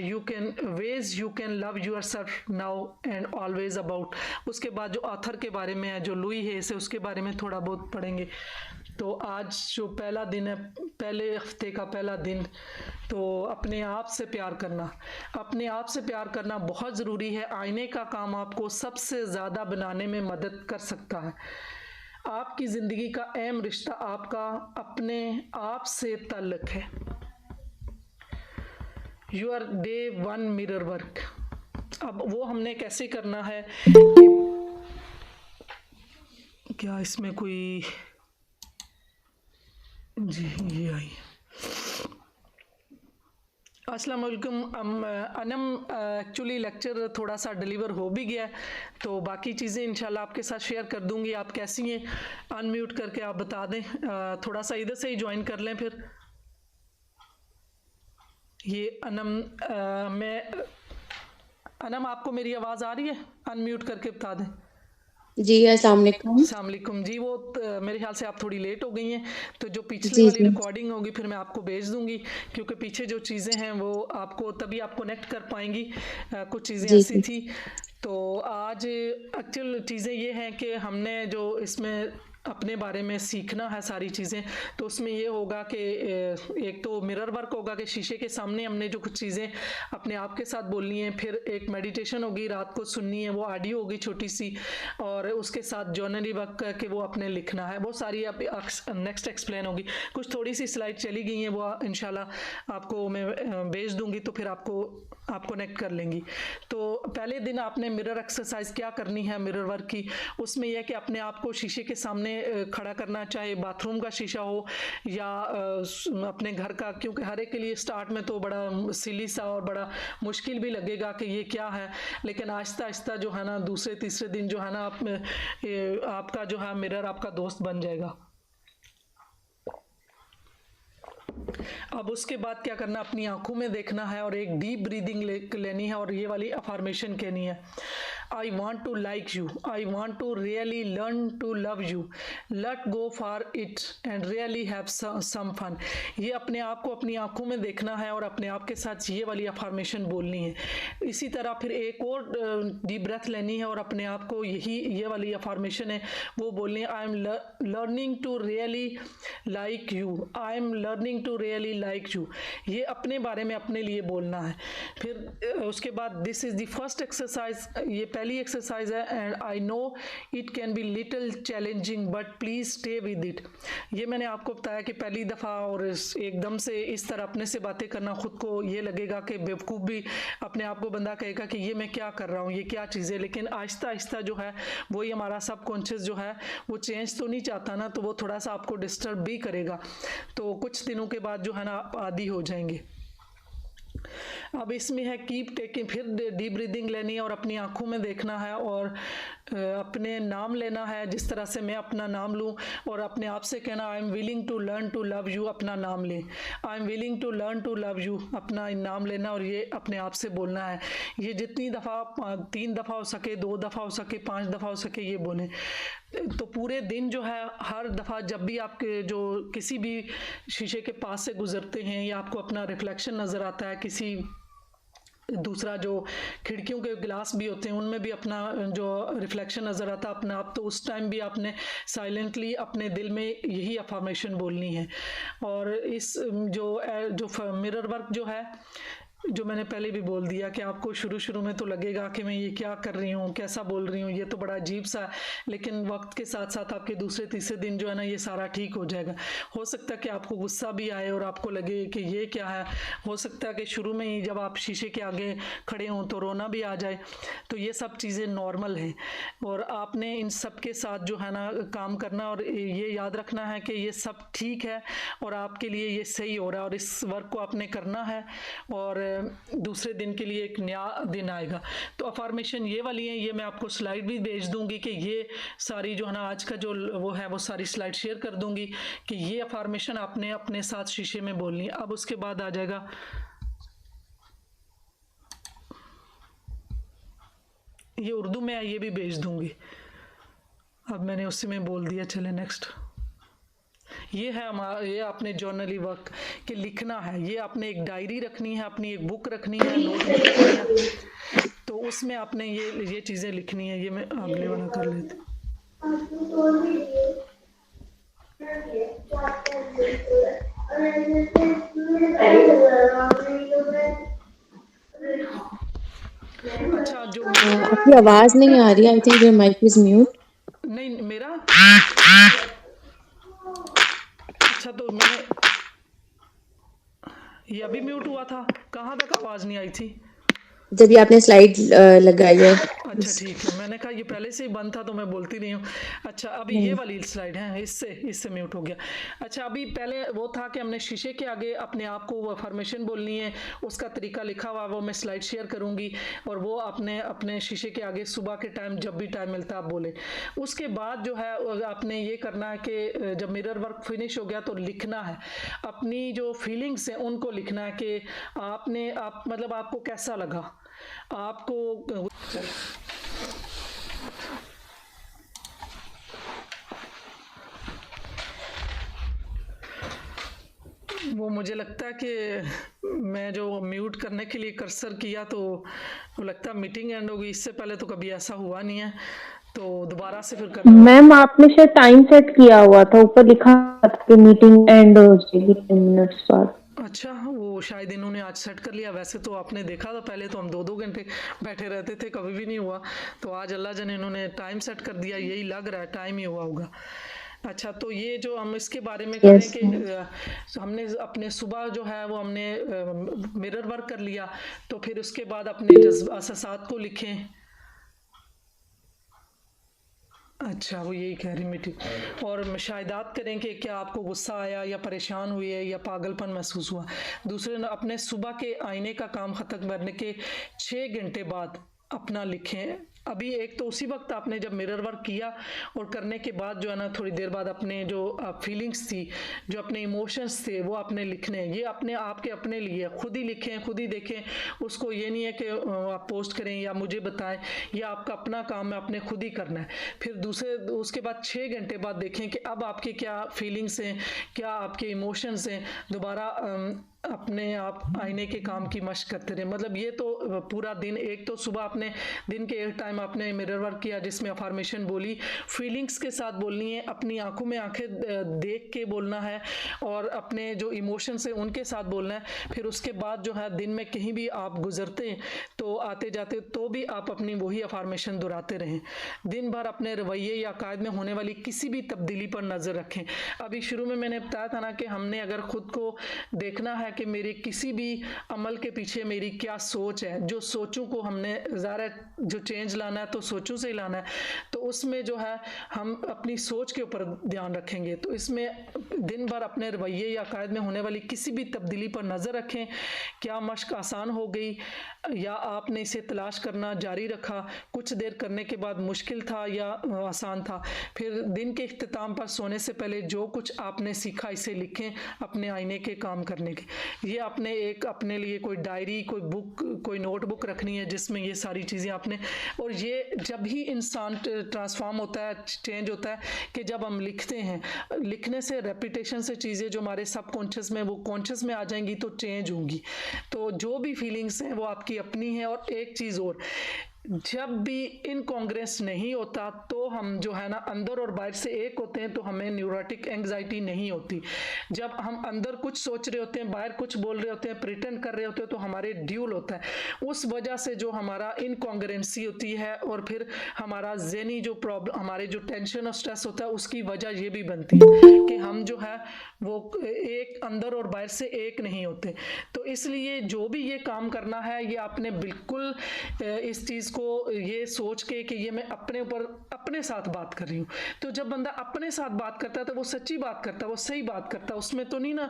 you can love your self now and always about. उसके बाद जो ऑथर के बारे में है जो लुई है से, उसके बारे में थोड़ा बहुत पढ़ेंगे। तो आज जो पहला दिन है, पहले हफ्ते का पहला दिन, तो अपने आप से प्यार करना। अपने आप से प्यार करना बहुत ज़रूरी है। आईने का काम आपको सबसे ज़्यादा बनाने में मदद कर सकता है। आपकी ज़िंदगी का अहम रिश्ता आपका अपने आप से ताल्लुक़ है। Your day 1 mirror work. अब वो हमने कैसे करना है, क्या इसमें कोई जी ये आई। अस्सलाम वालेकुम अनम, एक्चुअली लेक्चर थोड़ा सा डिलीवर हो भी गया है तो बाकी चीज़ें इंशाल्लाह आपके साथ शेयर कर दूंगी। आप कैसी हैं अनम्यूट करके आप बता दें, थोड़ा सा इधर से ही ज्वाइन कर लें। फिर ये अनम आपको मेरी आवाज़ आ रही है? अनम्यूट करके बता दें। जी अस्सलाम वालेकुम जी। वो मेरे ख्याल से आप थोड़ी लेट हो गई हैं, तो जो पिछली वाली रिकॉर्डिंग होगी फिर मैं आपको भेज दूंगी, क्योंकि पीछे जो चीज़ें हैं वो आपको तभी आप कनेक्ट कर पाएंगी। कुछ चीज़ें ऐसी थी। तो आज एक्चुअल चीज़ें ये हैं कि हमने जो इसमें अपने बारे में सीखना है सारी चीज़ें, तो उसमें ये होगा कि एक तो मिरर वर्क होगा कि शीशे के सामने हमने जो कुछ चीज़ें अपने आप के साथ बोलनी है, फिर एक मेडिटेशन होगी रात को सुननी है, वो ऑडियो होगी छोटी सी, और उसके साथ जर्नली वर्क करके वो अपने लिखना है। बहुत सारी अब नेक्स्ट एक्सप्लेन होगी, कुछ थोड़ी सी स्लाइड चली गई हैं, वो इंशाल्लाह आपको मैं भेज दूंगी, तो फिर आपको आप कनेक्ट कर लेंगी। तो पहले दिन आपने मिरर एक्सरसाइज क्या करनी है मिरर वर्क की, उसमें यह कि अपने आप को शीशे के सामने खड़ा करना, चाहे बाथरूम का शीशा हो या अपने घर का, क्योंकि हर एक के लिए स्टार्ट में तो बड़ा सिली सा और बड़ा मुश्किल भी लगेगा कि ये क्या है, लेकिन आहिस्ता आहिस्ता जो है ना दूसरे तीसरे दिन जो है ना आपका जो है मिरर आपका दोस्त बन जाएगा। अब उसके बाद क्या करना, अपनी आंखों में देखना है और एक डीप ब्रीदिंग लेनी है और ये वाली अफर्मेशन कहनी है, I want to like you, I want to really learn to love you, let go for it and really have some fun. ये अपने आप को अपनी आंखों में देखना है और अपने आप के साथ ये वाली अफर्मेशन बोलनी है। इसी तरह फिर एक और डीप ब्रेथ लेनी है और अपने आप को ये वाली अफर्मेशन है वो बोलनी है, I am learning to really like you, I am learning to really like you. ये अपने बारे में अपने लिए बोलना है। फिर उसके बाद this is the first exercise, ये पहली एक्सरसाइज है, and I know it can be little challenging but please stay with it. ये मैंने आपको बताया कि पहली दफ़ा और एकदम से इस तरह अपने से बातें करना, ख़ुद को ये लगेगा कि बेवकूफ़ भी अपने आप को बंदा कहेगा कि ये मैं क्या कर रहा हूँ, ये क्या चीज़ है, लेकिन आहिस्ता आहिस्ता जो है वही हमारा सबकॉन्शियस जो है वो चेंज तो नहीं चाहता ना, तो वो थोड़ा सा आपको डिस्टर्ब भी करेगा, तो कुछ दिनों के बाद जो है ना आप आदी हो जाएंगे। अब इसमें है कीप टेकिंग, फिर डीप ब्रीदिंग लेनी है और अपनी आंखों में देखना है और अपने नाम लेना है, जिस तरह से मैं अपना नाम लूँ और अपने आप से कहना I am willing to learn to love you, अपना नाम लें, I am willing to learn to love you, अपना नाम लेना और ये अपने आप से बोलना है। ये जितनी दफ़ा 3 दफ़ा हो सके, 2 दफ़ा हो सके, 5 दफ़ा हो सके ये बोलें। तो पूरे दिन जो है हर दफ़ा जब भी आपके जो किसी भी शीशे के पास से गुजरते हैं या आपको अपना रिफ्लेक्शन नज़र आता है, किसी दूसरा जो खिड़कियों के गिलास भी होते हैं उनमें भी अपना जो रिफ्लेक्शन नज़र आता है अपना आप, तो उस टाइम भी आपने साइलेंटली अपने दिल में यही अफर्मेशन बोलनी है। और इस जो मिरर वर्क जो है, जो मैंने पहले भी बोल दिया कि आपको शुरू में तो लगेगा कि मैं ये क्या कर रही हूँ, कैसा बोल रही हूँ, ये तो बड़ा अजीब सा है, लेकिन वक्त के साथ साथ आपके दूसरे तीसरे दिन जो है ना ये सारा ठीक हो जाएगा। हो सकता है कि आपको गुस्सा भी आए और आपको लगे कि ये क्या है, हो सकता है कि शुरू में ही जब आप शीशे के आगे खड़े हों तो रोना भी आ जाए, तो ये सब चीज़ें नॉर्मल हैं और आपने इन सब के साथ जो है ना काम करना और ये याद रखना है कि ये सब ठीक है और आपके लिए ये सही हो रहा है और इस वर्क को आपने करना है और दूसरे दिन के लिए एक नया दिन आएगा। तो अफर्मेशन ये वाली है, ये मैं आपको स्लाइड भी भेज दूंगी कि ये सारी जो है ना आज का जो वो है वो सारी स्लाइड शेयर कर दूंगी कि ये अफर्मेशन आपने अपने साथ शीशे में बोलनी है। अब उसके बाद आ जाएगा ये उर्दू में है, ये भी भेज दूंगी। अब मैंने उसी में बोल दिया, चले नेक्स्ट। ये है हमारा, ये आपने जर्नली वर्क के लिखना है, ये आपने एक डायरी रखनी है, अपनी एक बुक रखनी है, नोटबुक रखनी है, तो उसमें आपने ये चीज़ें लिखनी है। ये मैं अगले वाला कर लेती। अच्छा, जो आपकी आवाज नहीं आ रही, I think your mic is mute. नहीं मेरा, अच्छा तो मैंने ये अभी म्यूट हुआ था, कहाँ तक आवाज नहीं आई थी? जब ये आपने स्लाइड लगाई है। अच्छा ठीक है, मैंने कहा ये पहले से ही बंद था तो मैं बोलती नहीं हूँ। अच्छा अभी ये वाली स्लाइड है, इससे म्यूट हो गया। अच्छा अभी पहले वो था कि हमने शीशे के आगे अपने आप को वो अफर्मेशन बोलनी है, उसका तरीका लिखा हुआ वो मैं स्लाइड शेयर करूँगी और वो आपने अपने शीशे के आगे सुबह के टाइम जब भी टाइम मिलता आप बोले। उसके बाद जो है आपने ये करना है कि जब मिरर वर्क फिनिश हो गया तो लिखना है, अपनी जो फीलिंग्स हैं उनको लिखना है कि आप मतलब आपको कैसा लगा, आपको वो मुझे लगता है कि मैं जो म्यूट करने के लिए कर्सर किया तो वो लगता है मीटिंग एंड होगी, इससे पहले तो कभी ऐसा हुआ नहीं है। तो दोबारा से फिर करना। मैम आपने शायद टाइम सेट किया हुआ था, ऊपर लिखा था कि मीटिंग एंड हो जाएगी 10 मिनट्स बाद। अच्छा, वो शायद इन्होंने आज सेट कर लिया। वैसे तो आपने देखा था पहले तो हम 2-2 घंटे बैठे रहते थे, कभी भी नहीं हुआ। तो आज अल्लाह जाने इन्होंने टाइम सेट कर दिया, यही लग रहा है टाइम ही हुआ होगा। अच्छा, तो ये जो हम इसके बारे में करें Yes, कि हमने अपने सुबह जो है वो हमने मिरर वर्क कर लिया, तो फिर उसके बाद अपने एहसासात को लिखें। अच्छा, वो यही कह रही मीटिंग, और मुशाहिदात करें कि क्या आपको गुस्सा आया या परेशान हुई है या पागलपन महसूस हुआ। दूसरे अपने सुबह के आईने का काम ख़त्म करने के 6 घंटे बाद अपना लिखें। अभी एक तो उसी वक्त आपने जब मिरर वर्क किया और करने के बाद जो है ना थोड़ी देर बाद अपने जो फीलिंग्स थी, जो अपने इमोशंस थे, वो आपने लिखने हैं। ये अपने आप के अपने लिए खुद ही लिखें, खुद ही देखें। उसको ये नहीं है कि आप पोस्ट करें या मुझे बताएं, या आपका अपना काम है, आपने खुद ही करना है। फिर दूसरे उसके बाद 6 घंटे बाद देखें कि अब आपके क्या फीलिंग्स हैं, क्या आपके इमोशंस हैं। दोबारा अपने आप आईने के काम की मशक करते रहे। मतलब ये तो पूरा दिन, एक तो सुबह अपने दिन के एक टाइम आपने मिरर वर्क किया जिसमें अफर्मेशन बोली, फीलिंग्स के साथ बोलनी है, अपनी आंखों में आंखें देख के बोलना है, और अपने जो इमोशंस हैं उनके साथ बोलना है। फिर उसके बाद जो है दिन में कहीं भी आप गुजरते हैं तो आते जाते तो भी आप अपनी वही अफर्मेशन दोहराते रहें। दिन भर अपने रवैये या कायद में होने वाली किसी भी तब्दीली पर नज़र रखें। अभी शुरू में मैंने बताया था ना कि हमने अगर खुद को देखना है कि मेरे किसी भी अमल के पीछे मेरी क्या सोच है, जो सोचों को हमने ज़ाहिर जो चेंज लाना है तो सोचों से ही लाना है, तो उसमें जो है हम अपनी सोच के ऊपर ध्यान रखेंगे। तो इसमें दिन भर अपने रवैये या कायद में होने वाली किसी भी तब्दीली पर नज़र रखें। क्या मश्क आसान हो गई या आपने इसे तलाश करना जारी रखा, कुछ देर करने के बाद मुश्किल था या आसान था। फिर दिन के इख्तिताम पर सोने से पहले जो कुछ आपने सीखा इसे लिखें अपने आईने के काम करने के। ये आपने एक अपने लिए कोई डायरी, कोई बुक, कोई नोटबुक रखनी है जिसमें ये सारी चीज़ें आपने, और ये जब ही इंसान ट्रांसफॉर्म होता है, चेंज होता है कि जब हम लिखते हैं। लिखने से, रेपिटेशन से चीज़ें जो हमारे सबकॉन्शियस में वो कॉन्शियस में आ जाएंगी तो चेंज होंगी। तो जो भी फीलिंग्स हैं वो आपकी अपनी है। और एक चीज़ और, जब भी इनकॉन्ग्रेंस नहीं होता तो हम जो है ना अंदर और बाहर से एक होते हैं, तो हमें न्यूरोटिक एंग्जाइटी नहीं होती। जब हम अंदर कुछ सोच रहे होते हैं, बाहर कुछ बोल रहे होते हैं, प्रिटेंड कर रहे होते हैं, तो हमारे ड्यूल होता है। उस वजह से जो हमारा इनकॉन्ग्रेंसी होती है और फिर हमारा ज़हनी जो प्रॉब्लम, हमारे जो टेंशन और स्ट्रेस होता है, उसकी वजह ये भी बनती है कि हम जो है वो एक अंदर और बाहर से एक नहीं होते। तो इसलिए जो भी ये काम करना है, ये आपने बिल्कुल इस चीज़ को ये सोच के कि ये मैं अपने ऊपर अपने साथ बात कर रही हूँ। तो जब बंदा अपने साथ बात करता है तो वो सच्ची बात करता है, वो सही बात करता है। उसमें तो नहीं ना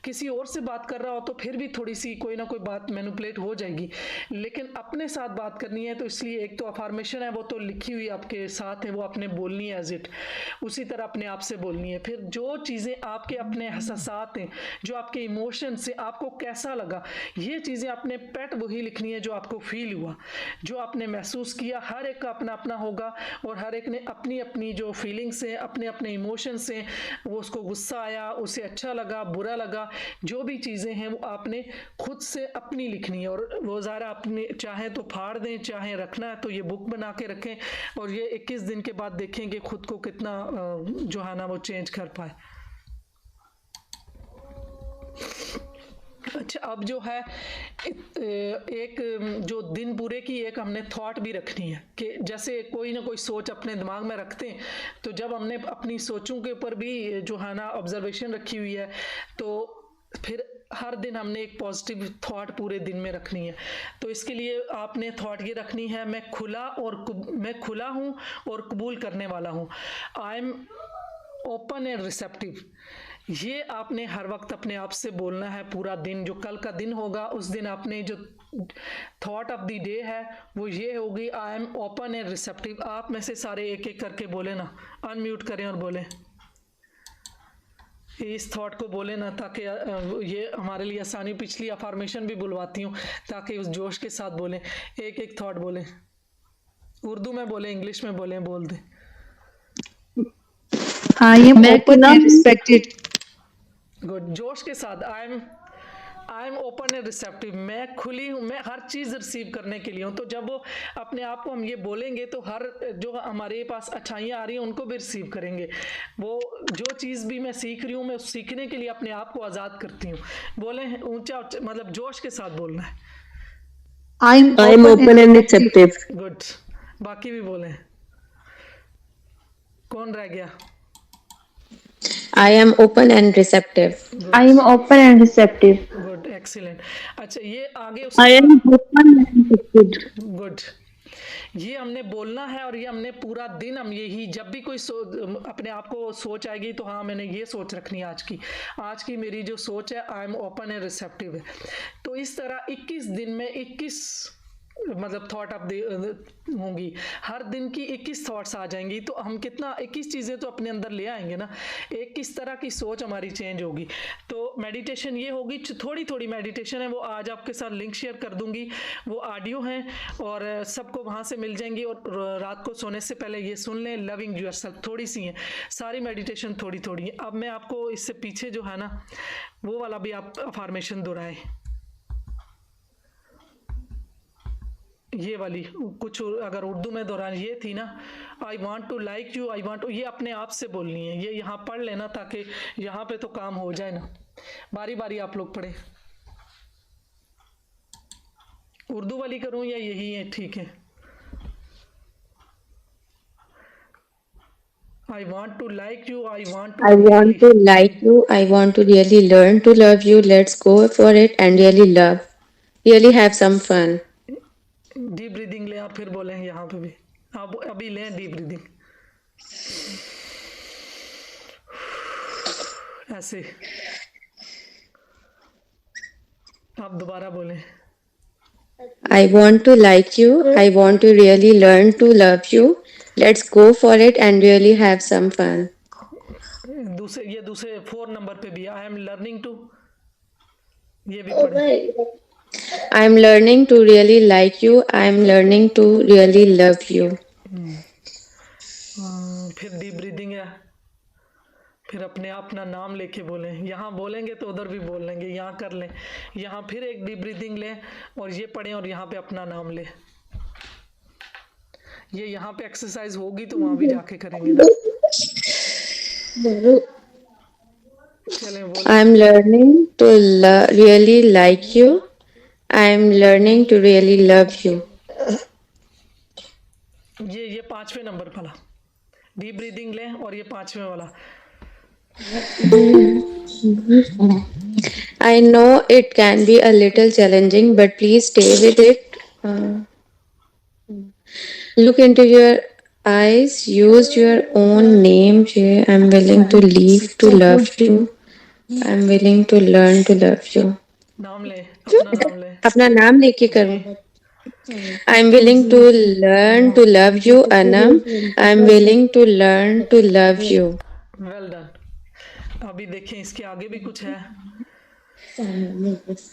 किसी और से बात कर रहा हो तो फिर भी थोड़ी सी कोई ना कोई बात मैनिपुलेट हो जाएगी, लेकिन अपने साथ बात करनी है। तो इसलिए एक तो अफर्मेशन है वो तो लिखी हुई आपके साथ है, वो आपने बोलनी है एज इट, उसी तरह अपने आप से बोलनी है। फिर जो चीज़ें आपके अपने एहसासात हैं, जो आपके इमोशन से आपको कैसा लगा, ये चीज़ें आपने पेट वही लिखनी है जो आपको फील हुआ, जो आपने महसूस किया। हर एक का अपना अपना होगा और हर एक ने अपनी अपनी जो फीलिंग्स हैं, अपने अपने इमोशंस हैं, वो उसको गुस्सा आया, उसे अच्छा लगा, बुरा लगा, जो भी चीज़ें हैं वो आपने खुद से अपनी लिखनी है। और वो ज़रा अपने चाहे तो फाड़ दें, चाहे रखना है तो ये बुक बना के रखें, और ये 21 दिन के बाद देखेंगे खुद को कितना जो है ना वो चेंज कर पाए। अच्छा, अब जो है एक जो दिन पूरे की एक हमने थॉट भी रखनी है कि जैसे कोई ना कोई सोच अपने दिमाग में रखते हैं, तो जब हमने अपनी सोचों के ऊपर भी जो है ना ऑब्जर्वेशन रखी हुई है, तो फिर हर दिन हमने एक पॉजिटिव थॉट पूरे दिन में रखनी है। तो इसके लिए आपने थॉट ये रखनी है, मैं खुला हूँ और कबूल करने वाला हूँ। आई एम ओपन एंड रिसेप्टिव। ये आपने हर वक्त अपने आप से बोलना है पूरा दिन। जो कल का दिन होगा उस दिन आपने जो थॉट ऑफ द डे है वो ये होगी, आई एम ओपन एंड रिसेप्टिव। आप में से सारे एक एक करके बोले ना, अनम्यूट करें और बोलें इस थॉट को, बोले ना, ताकि ये हमारे लिए आसानी। पिछली अफर्मेशन भी बुलवाती हूँ ताकि उस जोश के साथ बोलें। एक एक थॉट बोलें, उर्दू में बोलें, इंग्लिश में बोलें, बोल दें। I am open and respected. Good, जोश के साथ। आई एम ओपन एंड रिसेप्टिव, मैं खुली हूँ, मैं हर चीज़ रिसीव करने के लिए हूँ। तो जब वो अपने आप को हम ये बोलेंगे तो हर जो हमारे पास अच्छाइयाँ आ रही हैं उनको भी रिसीव करेंगे। वो जो चीज़ भी मैं सीख रही हूँ मैं उस सीखने के लिए अपने आप को आज़ाद करती हूँ। बोले ऊंचा मतलब जोश के साथ बोलना है। I'm I am open open and and receptive. receptive. Good, बाकी भी बोले। कौन रह गया? I am open and receptive. Good I am open and receptive. Good, excellent. अच्छा ये आगे I उसके am बाद open and receptive. गुड, ये हमने बोलना है और ये हमने पूरा दिन हम यही जब भी कोई अपने आप को सोच आएगी तो हाँ मैंने ये सोच रखनी है आज की मेरी जो सोच है I am open and receptive है। तो इस तरह 21 दिन में 21 मतलब थॉट आप होंगी, हर दिन की 21 थॉट्स आ जाएंगी तो हम कितना 21 चीज़ें तो अपने अंदर ले आएंगे ना। एक किस तरह की सोच हमारी चेंज होगी। तो मेडिटेशन ये होगी, थोड़ी थोड़ी मेडिटेशन है, वो आज आपके साथ लिंक शेयर कर दूंगी, वो ऑडियो हैं और सबको वहाँ से मिल जाएंगी। और रात को सोने से पहले ये सुन लें, लविंग योरसेल्फ थोड़ी सी है, सारी मेडिटेशन थोड़ी थोड़ी है। अब मैं आपको इससे पीछे जो है ना वो वाला भी आप अफर्मेशन दोहराएं, ये वाली कुछ अगर उर्दू में दोहरानी ये थी ना, I want to like you, I want to, ये अपने आप से बोलनी है। ये यहाँ पढ़ लेना ताकि यहाँ पे तो काम हो जाए ना। बारी बारी आप लोग पढ़े। उर्दू वाली करूँ या यही है? ठीक है। I want to like you, I want to I want to really like you. I want to really learn to love you. Let's go for it and really love. Really have some fun. Deep breathing लें और फिर बोलें यहाँ पे भी। आप अभी लें डीप ब्रीदिंग ऐसे। आप दोबारा बोलें। I want to like you. I want to really learn to love you. Let's go for it and really have some fun. दूसरे 4 नंबर पे भी आई एम लर्निंग टू, ये भी पढ़े। I'm learning to really like you. I'm learning to really love you. फिर डीप ब्रीदिंग है, फिर अपने अपना नाम लेके बोलें। यहाँ बोलेंगे तो उधर भी बोल लेंगे, यहाँ कर लें। यहाँ फिर एक डीप ब्रीदिंग लें और ये पढ़ें और यहाँ पे अपना नाम लें। ये यहाँ पे एक्सरसाइज होगी तो वहाँ भी जाके करेंगे ना। चलें बोलें। I'm learning to really like you. I'm learning to really love you. ये 5वें नंबर वाला डीप ब्रीदिंग लें और ये 5वें वाला। I know it can be a little challenging, but please stay with it. Look into your eyes. Use your own name. I'm willing to leave to love you. I'm willing to learn to love you. नाम लें, अपना नाम लें। अपना नाम लेके करो। I'm willing to learn to love you, Anam. I'm willing to learn to love you. Well done. अभी देखें इसके आगे भी कुछ है।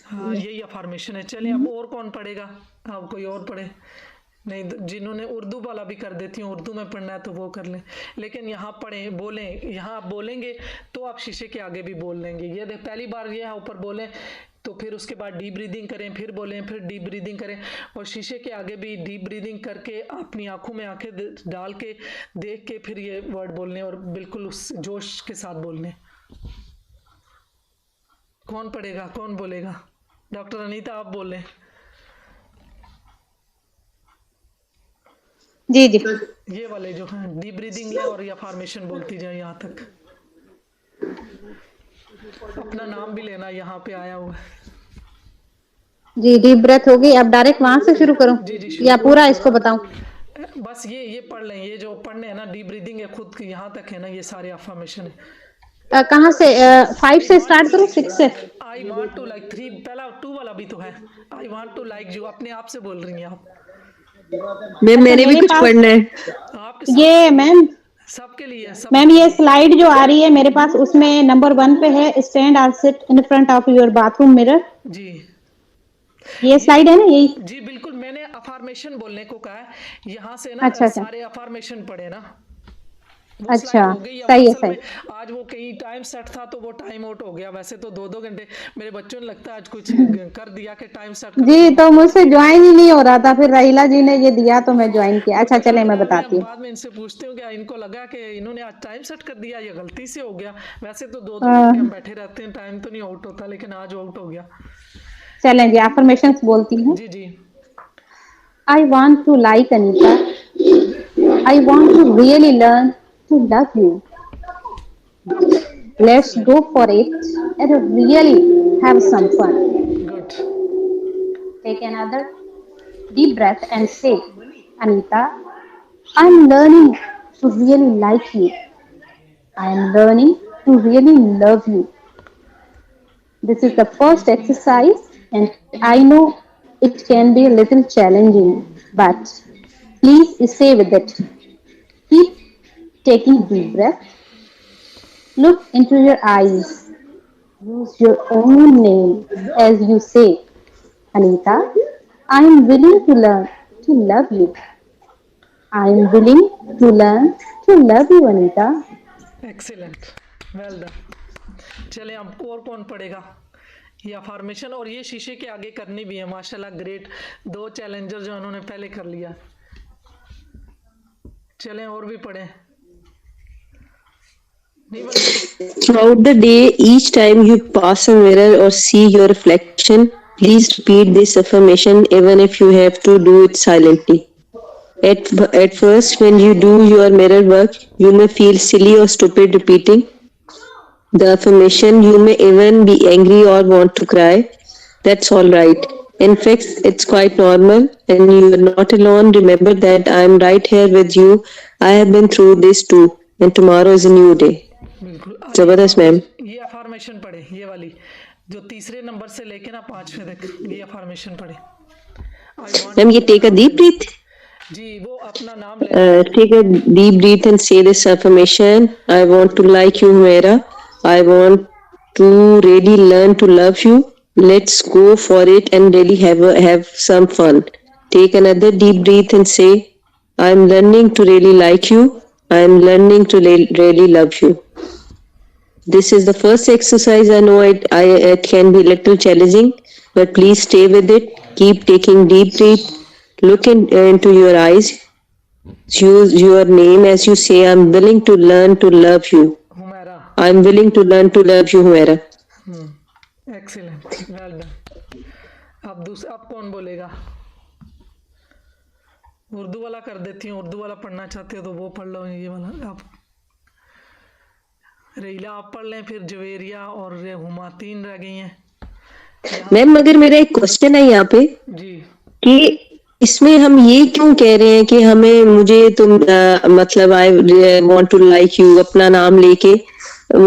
हाँ यही अफर्मेशन है। चलिए अब और कौन पढ़ेगा? अब कोई और पढ़े? नहीं, जिन्होंने उर्दू वाला भी कर देती हूँ, उर्दू में पढ़ना है तो वो कर लें। लेकिन यहाँ पढ़ें, बोलें, यहाँ आप बोलेंगे तो आप शीशे के आगे भी बोल लेंगे। ये देख पहली बार ये है ऊपर बोलें तो फिर उसके बाद डीप ब्रीदिंग करें, फिर बोलें, फिर डीप ब्रीदिंग करें और शीशे के आगे भी डीप ब्रीदिंग करके अपनी आंखों में आंखें डाल के देख के फिर ये वर्ड बोलने और बिल्कुल उस जोश के साथ बोलने। कौन पढ़ेगा, कौन बोलेगा? डॉक्टर अनीता आप बोलें। जी जी। ये वाले जो हैं डीप ब्रीदिंग ले और ये अफर्मेशन बोलती जाए यहाँ तक। अपना नाम भी लेना, यहाँ पे आया हुआ है। जी डीप ब्रेथ होगी। अब डायरेक्ट वहां से शुरू करूं जी जी या शुरू पूरा इसको बताऊं? बस ये पढ़ लें, ये जो पढ़ने है ना डीप ब्रीदिंग है खुद की यहाँ तक है ना, ये सारे अफर्मेशन है। कहाँ से 5 से स्टार्ट करूं 6 से? आई वांट टू लाइक 3 पहला 2 वाला भी तो है। I want to like you अपने आप से बोल रही हैं आप। मैम मैंने भी कुछ पढ़ना है। आपके ये मैम सबके लिए सब। मैम ये स्लाइड जो आ रही है मेरे पास उसमें नंबर 1 पे है स्टैंड और sit in front of your bathroom mirror. जी ये स्लाइड है ना यही? जी बिल्कुल, मैंने अफर्मेशन बोलने को कहा है। यहाँ से ना अच्छा अच्छा। सारे अफर्मेशन पढ़े ना। वो अच्छा, स्लाइड हो गई। अब सही है, असल सही। में आज वो कहीं टाइम सेट था तो वो टाइम आउट हो गया। वैसे तो 2-2 घंटे मेरे बच्चों ने लगता है आज कुछ कर दिया कि टाइम सेट करो जी, तो तो मुझसे 3 ज्वाइन घंटे। ही नहीं हो रहा था, फिर रहीला जी ने ये दिया तो मैं ज्वाइन किया। अच्छा मुझे चले, लग मैं रहा है, बताती मैं हूँ। बाद में इनसे पूछती हूँ क्या इनको लगा कि इन्होंने आज टाइम सेट कर दिया या गलती से हो गया। वैसे तो 2-2 घंटे हम हाँ, बैठे रहते हैं, टाइम तो नहीं आउट होता, लेकिन आज आउट हो गया। चलें जी, अफर्मेशंस बोलती हूँ। जी जी। I want to like Anita, I want to really learn to love you, good. Let's excellent. Go for it and really have good. Some fun. Good. Take another deep breath and say, Anita, I'm learning to really like you. I am learning to really love you. This is the first exercise, and I know it can be a little challenging, but please stay with it. Keep taking deep breaths. Look into your eyes. Use your own name as you say, Anita, I am willing to learn to love you. I am willing to learn to love you, Anita. Excellent. Well done. चले अब और कौन पढ़ेगा ये अफर्मेशन, और ये शीशे के आगे करनी भी है। माशाल्लाह ग्रेट, 2 चैलेंजर जो उन्होंने पहले कर लिया। चलें और भी पढ़ें। नहीं बनी। Throughout the day, each time you pass a mirror or see your reflection, please repeat this affirmation even if you have to do it silently. At first, when you do your mirror work, you may feel silly or stupid repeating the affirmation. You may even be angry or want to cry. That's all right. In fact, it's quite normal and you are not alone. Remember that I am right here with you. I have been through this too, and tomorrow is a new day. बिल्कुल। आइए जबरदस्त मैम। ये अफर्मेशन पढ़े, ये वाली जो तीसरे नंबर से लेके ना 5वें तक ये अफर्मेशन पढ़े। आई वांट मैम ये अपना टेक अ नाम डीप लेना। ब्रीथ। जी वो अपना नाम लेना है। Take a deep breath and say this affirmation. I want to like you, Humaira. I want to really learn to love you. Let's go for it and really have some fun. Take another deep breath and say, I'm learning to really like you. I'm learning to really love you. This is the first exercise. I know it can be a little challenging, but please stay with it. Keep taking deep breath. Look into your eyes. Use your name as you say, I'm willing to learn to love you. Humaira. I'm willing to learn to love you, Humaira. Excellent, well done. अब कौन बोलेगा? उर्दू वाला कर देती हूँ, उर्दू वाला पढ़ना चाहते हो तो वो पढ़ लो। ये वाला आप रईला आप पढ़ लें, फिर जवेरिया और हुमा 3 रह गई हैं यहाँ। मैम मगर मेरा एक क्वेश्चन है यहाँ पे जी कि इसमें हम ये क्यों कह रहे हैं कि हमें मुझे तुम मतलब I want to like you अपना नाम लेके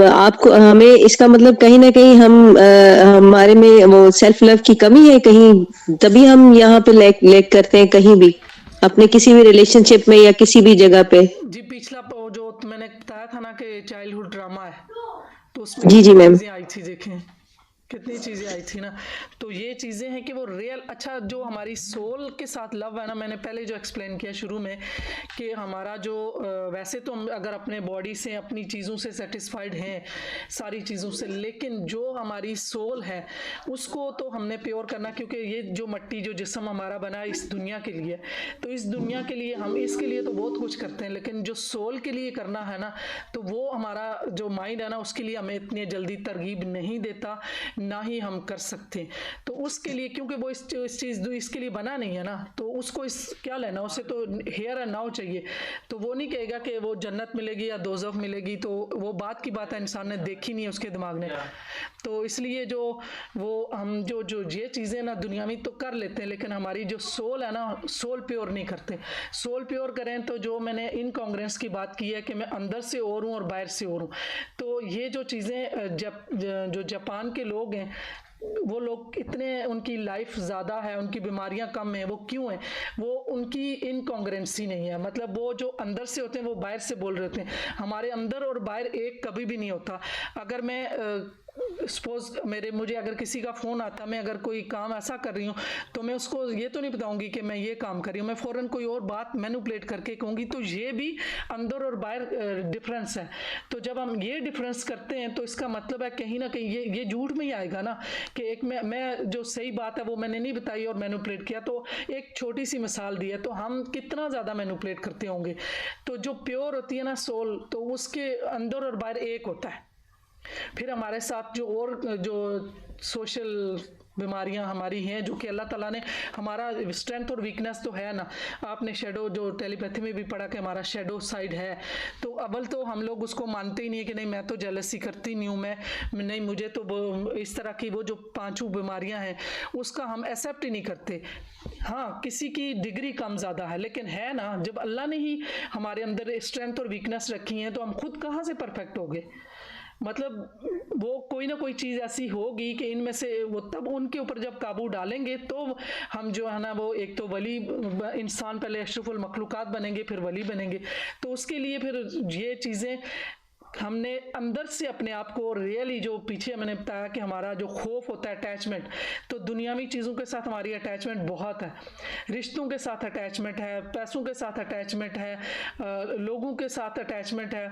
आपको हमें इसका मतलब कहीं ना कहीं हमारे में वो सेल्फ लव की कमी है कहीं, तभी हम यहाँ पे लैक करते हैं कहीं भी अपने किसी भी रिलेशनशिप में या किसी भी जगह पे। जी पिछला जो मैंने बताया था ना कि चाइल्डहुड ड्रामा है, तो उसमें जी जी कितनी मैम। चीजें आई थी, देखें कितनी चीज़ें आई थी ना। तो ये चीज़ें हैं कि वो रियल, अच्छा जो हमारी सोल के साथ लव है ना, मैंने पहले जो एक्सप्लेन किया शुरू में कि हमारा जो वैसे तो हम अगर अपने बॉडी से अपनी चीज़ों से सेटिस्फाइड हैं सारी चीज़ों से, लेकिन जो हमारी सोल है उसको तो हमने प्योर करना, क्योंकि ये जो मट्टी जो जिस्म हमारा बना है इस दुनिया के लिए, तो इस दुनिया के लिए हम इसके लिए तो बहुत कुछ करते हैं, लेकिन जो सोल के लिए करना है ना, तो वो हमारा जो माइंड है ना उसके लिए हमें इतनी जल्दी तरगीब नहीं देता, ना ही हम कर सकते। तो उसके लिए क्योंकि वो इस चीज़ इसके लिए बना नहीं है ना, तो उसको इस क्या लेना, उसे तो हेयर एंड नाउ चाहिए। तो वो नहीं कहेगा कि वो जन्नत मिलेगी या दोज़ख मिलेगी, तो वो बात की बात है, इंसान ने देखी नहीं है उसके दिमाग ने। तो इसलिए जो वो हम जो जो ये चीज़ें ना दुनियावी तो कर लेते हैं, लेकिन हमारी जो सोल है ना, सोल प्योर नहीं करते। सोल प्योर करें तो जो मैंने इनकॉन्ग्रेंस की बात की है कि मैं अंदर से और हूँ और बाहर से और हूँ, तो ये जो चीज़ें जो जापान के लोग हैं वो लोग इतने, उनकी लाइफ ज़्यादा है, उनकी बीमारियां कम हैं, वो क्यों हैं? वो उनकी इनकॉन्ग्रेंसी नहीं है, मतलब वो जो अंदर से होते हैं वो बाहर से बोल रहे होते हैं। हमारे अंदर और बाहर एक कभी भी नहीं होता। अगर मैं सपोज मुझे अगर किसी का फ़ोन आता, मैं अगर कोई काम ऐसा कर रही हूँ तो मैं उसको ये तो नहीं बताऊंगी कि मैं ये काम कर रही हूँ, मैं फ़ौरन कोई और बात मैनिपुलेट करके कहूँगी। तो ये भी अंदर और बाहर डिफरेंस है। तो जब हम ये डिफरेंस करते हैं तो इसका मतलब है कहीं ना कहीं ये झूठ में ही आएगा ना, कि एक मैं जो सही बात है वो मैंने नहीं बताई और मैनिपुलेट किया। तो एक छोटी सी मिसाल दी है, तो हम कितना ज़्यादा मैनिपुलेट करते होंगे। तो जो प्योर होती है ना सोल, तो उसके अंदर और बाहर एक होता है। फिर हमारे साथ जो सोशल बीमारियां हमारी हैं, जो कि अल्लाह ताला ने, हमारा स्ट्रेंथ और वीकनेस तो है ना। आपने शेडो जो टेलीपैथी में भी पढ़ा कि हमारा शेडो साइड है। तो अव्वल तो हम लोग उसको मानते ही नहीं है कि नहीं मैं तो जेलसी करती नहीं हूँ, मैं नहीं, मुझे तो वो इस तरह की वो जो पांचों बीमारियां हैं उसका हम एक्सेप्ट ही नहीं करते। हाँ, किसी की डिग्री कम ज़्यादा है, लेकिन है ना, जब अल्लाह ने ही हमारे अंदर स्ट्रेंथ और वीकनेस रखी है तो हम खुद कहाँ से परफेक्ट हो गए। मतलब वो कोई ना कोई चीज़ ऐसी होगी कि इनमें से वो, तब उनके ऊपर जब काबू डालेंगे तो हम जो है ना वो एक तो वली इंसान, पहले अशरफुल मखलूकात बनेंगे फिर वली बनेंगे। तो उसके लिए फिर ये चीज़ें हमने अंदर से अपने आप को रियली, जो पीछे मैंने बताया कि हमारा जो खौफ होता है अटैचमेंट, तो दुनियावी चीज़ों के साथ हमारी अटैचमेंट बहुत है, रिश्तों के साथ अटैचमेंट है, पैसों के साथ अटैचमेंट है, लोगों के साथ अटैचमेंट है,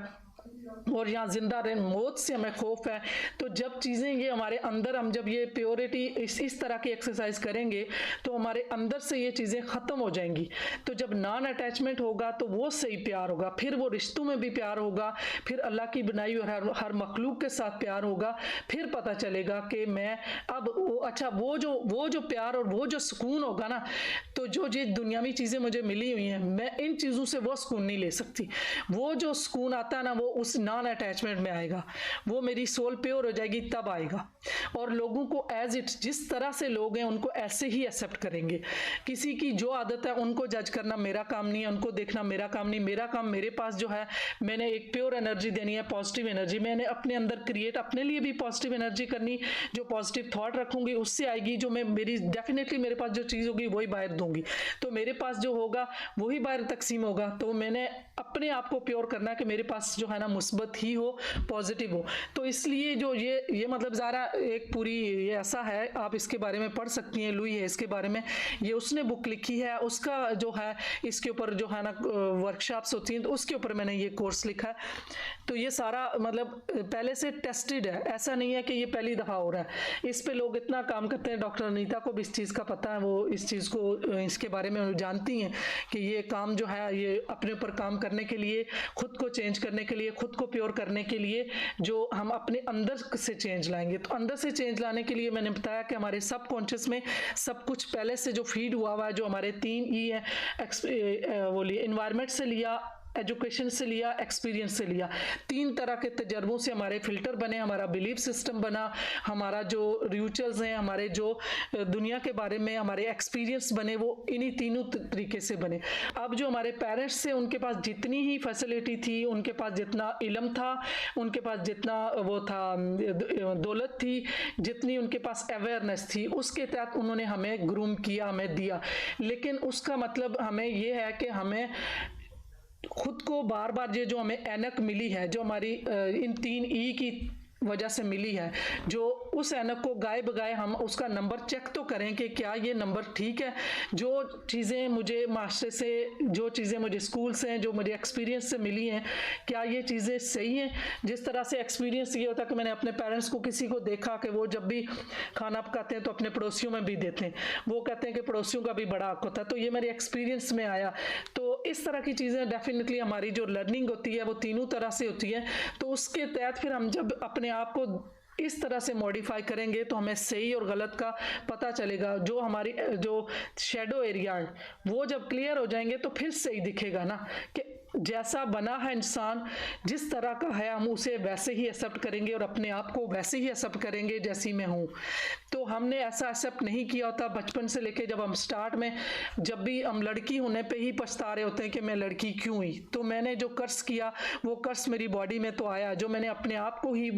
और यहाँ जिंदा रहने मौत से हमें खौफ है। तो जब चीज़ें ये हमारे अंदर, हम जब ये प्योरिटी इस तरह की एक्सरसाइज करेंगे तो हमारे अंदर से ये चीज़ें ख़त्म हो जाएंगी। तो जब नॉन अटैचमेंट होगा तो वो सही प्यार होगा, फिर वो रिश्तों में भी प्यार होगा, फिर अल्लाह की बनाई हुई हर मखलूक के साथ प्यार होगा। फिर पता चलेगा कि मैं अब अच्छा वो जो प्यार और वो जो सुकून होगा ना, तो जो दुनियावी चीज़ें मुझे मिली हुई हैं, मैं इन चीज़ों से वो सुकून नहीं ले सकती। वो जो सुकून आता है ना, वो उस नॉन अटैचमेंट में आएगा। वो मेरी सोल प्योर हो जाएगी तब आएगा। और लोगों को एज इट, जिस तरह से लोग हैं उनको ऐसे ही एक्सेप्ट करेंगे। किसी की जो आदत है उनको जज करना मेरा काम नहीं है, उनको देखना मेरा काम नहीं। मेरा काम, मेरे पास जो है, मैंने एक प्योर एनर्जी देनी है, पॉजिटिव एनर्जी मैंने अपने अंदर क्रिएट, अपने लिए भी पॉजिटिव एनर्जी करनी, जो पॉजिटिव थॉट रखूंगी उससे आएगी, जो मैं मेरी डेफिनेटली मेरे पास जो चीज़ होगी वही बाहर दूंगी, तो मेरे पास जो होगा वही बाहर तकसीम होगा। तो मैंने अपने आप को प्योर करना है कि मेरे पास जो है ना मुस्बत ही हो, पॉजिटिव हो। तो इसलिए जो ये मतलब ज़रा एक पूरी ये ऐसा है, आप इसके बारे में पढ़ सकती हैं, लुई है इसके बारे में, ये उसने बुक लिखी है, उसका जो है इसके ऊपर जो है ना वर्कशॉप्स होती हैं, तो उसके ऊपर मैंने ये कोर्स लिखा है। तो ये सारा मतलब पहले से टेस्टेड है, ऐसा नहीं है कि ये पहली दफ़ा हो रहा है। इस पे लोग इतना काम करते हैं, डॉक्टर अनीता को भी इस चीज़ का पता है, वो इस चीज़ को, इसके बारे में जानती हैं कि ये काम जो है ये अपने ऊपर काम करने के लिए, खुद को चेंज करने के लिए, खुद को प्योर करने के लिए, जो हम अपने अंदर से चेंज लाएंगे। तो अंदर से चेंज लाने के लिए मैंने बताया कि हमारे सब कॉन्शियस में सब कुछ पहले से जो फीड हुआ है, जो हमारे 3 ई है, वो लिए एनवायरनमेंट से लिया, एजुकेशन से लिया, एक्सपीरियंस से लिया, 3 तरह के तजर्बों से हमारे फिल्टर बने, हमारा बिलीफ सिस्टम बना, हमारा जो रिचुअल्स हैं, हमारे जो दुनिया के बारे में हमारे एक्सपीरियंस बने, वो इन्हीं तीनों तरीके से बने। अब जो हमारे पेरेंट्स से, उनके पास जितनी ही फैसिलिटी थी, उनके पास जितना इल्म था, उनके पास जितना वो था दौलत थी, जितनी उनके पास अवेयरनेस थी, उसके तहत उन्होंने हमें ग्रूम किया, हमें दिया। लेकिन उसका मतलब हमें ये है कि हमें खुद को बार बार ये जो हमें ऐनक मिली है, जो हमारी इन 3 ई की वजह से मिली है, जो उस ऐनक को गाए बगाए हम उसका नंबर चेक तो करें कि क्या ये नंबर ठीक है। जो चीज़ें मुझे मास्टर से, जो चीज़ें मुझे स्कूल से, जो मुझे एक्सपीरियंस से मिली हैं, क्या ये चीज़ें सही हैं। जिस तरह से एक्सपीरियंस ये होता है कि मैंने अपने पेरेंट्स को, किसी को देखा कि वो जब भी खाना पकाते हैं तो अपने पड़ोसियों में भी देते हैं, वो कहते हैं कि पड़ोसियों का भी बड़ा हक होता है, तो ये मेरे एक्सपीरियंस में आया। तो इस तरह की चीज़ें डेफिनेटली हमारी जो लर्निंग होती है वो तीनों तरह से होती है। तो उसके तहत फिर हम जब अपने आप को इस तरह से मॉडिफाई करेंगे तो हमें सही और गलत का पता चलेगा। जो हमारी जो शेडो एरिया है वो जब क्लियर हो जाएंगे तो फिर सही दिखेगा ना, कि जैसा बना है इंसान, जिस तरह का है, हम उसे वैसे ही एक्सेप्ट करेंगे और अपने आप को वैसे ही एक्सेप्ट करेंगे जैसी मैं हूँ। तो हमने ऐसा एक्सेप्ट नहीं किया होता बचपन से लेके, जब हम स्टार्ट में, जब भी हम लड़की होने पे ही पछता रहे होते हैं कि मैं लड़की क्यों हुई। तो मैंने जो कर्स किया वो कर्स मेरी बॉडी में तो आया, जो मैंने अपने आप को ही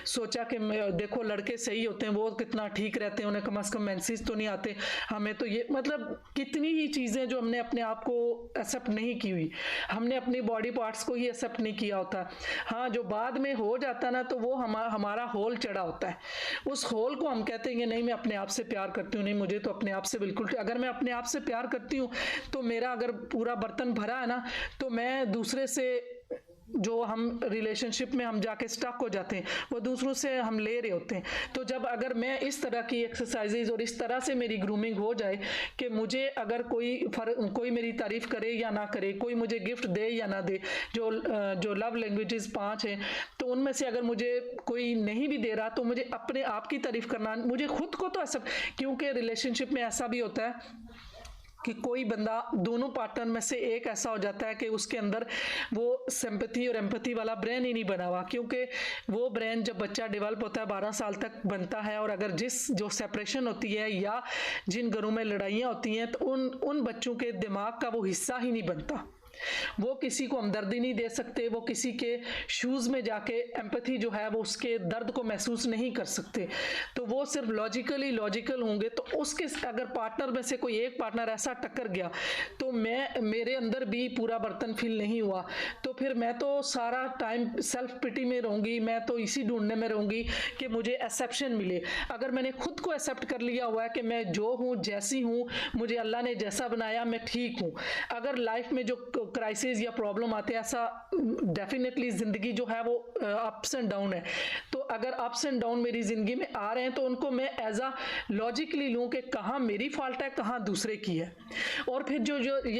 सोचा कि देखो लड़के सही होते हैं, वो कितना ठीक रहते हैं, उन्हें कम से कम मेंसेस तो नहीं आते, हमें तो ये, मतलब कितनी ही चीज़ें जो हमने अपने आप को एक्सेप्ट नहीं की हुई। हमने अपनी बॉडी पार्ट्स को ही एक्सेप्ट नहीं किया होता। हाँ, जो बाद में हो जाता ना, तो वो हमारा होल चढ़ा होता है। उस होल को हम कहते हैं कि नहीं मैं अपने आप से प्यार करती हूँ, नहीं मुझे तो अपने आप से बिल्कुल, अगर मैं अपने आप से प्यार करती हूँ तो मेरा अगर पूरा बर्तन भरा है ना, तो मैं दूसरे से, जो हम रिलेशनशिप में हम जाके स्टक हो जाते हैं, वो दूसरों से हम ले रहे होते हैं। तो जब अगर मैं इस तरह की एक्सरसाइजेज और इस तरह से मेरी ग्रूमिंग हो जाए कि मुझे अगर कोई मेरी तारीफ करे या ना करे, कोई मुझे गिफ्ट दे या ना दे, जो लव लैंग्वेजेस 5 हैं, तो उनमें से अगर मुझे कोई नहीं भी दे रहा तो मुझे अपने आप की तारीफ करना, मुझे खुद को तो ऐसा, क्योंकि रिलेशनशिप में ऐसा भी होता है कि कोई बंदा, दोनों पार्टनर में से एक ऐसा हो जाता है कि उसके अंदर वो सिंपैथी और एम्पैथी वाला ब्रेन ही नहीं बना हुआ, क्योंकि वो ब्रेन जब बच्चा डेवलप होता है 12 साल तक बनता है, और अगर जो सेपरेशन होती है या जिन घरों में लड़ाइयाँ होती हैं, तो उन बच्चों के दिमाग का वो हिस्सा ही नहीं बनता। वो किसी को हमदर्दी नहीं दे सकते, वो किसी के शूज़ में जाके एम्पैथी जो है वो उसके दर्द को महसूस नहीं कर सकते, तो वो सिर्फ लॉजिकल होंगे। तो उसके अगर पार्टनर में से कोई एक पार्टनर ऐसा टक्कर गया तो मेरे अंदर भी पूरा बर्तन फिल नहीं हुआ, तो फिर मैं तो सारा टाइम सेल्फ पिटी में रहूँगी, मैं तो इसी ढूंढने में रहूँगी कि मुझे एक्सेप्शन मिले। अगर मैंने खुद को एक्सेप्ट कर लिया हुआ है कि मैं जो हूँ, जैसी हूँ, मुझे अल्लाह ने जैसा बनाया, मैं ठीक हूँ। अगर लाइफ में जो क्राइसिस या प्रॉब्लम आते हैं, ऐसा डेफिनेटली ज़िंदगी जो है वो अप्स एंड डाउन है, तो अगर अप्स एंड डाउन मेरी ज़िंदगी में आ रहे हैं तो उनको मैं एज अ लॉजिकली लूँ कि कहाँ मेरी फॉल्ट है, कहाँ दूसरे की है। और फिर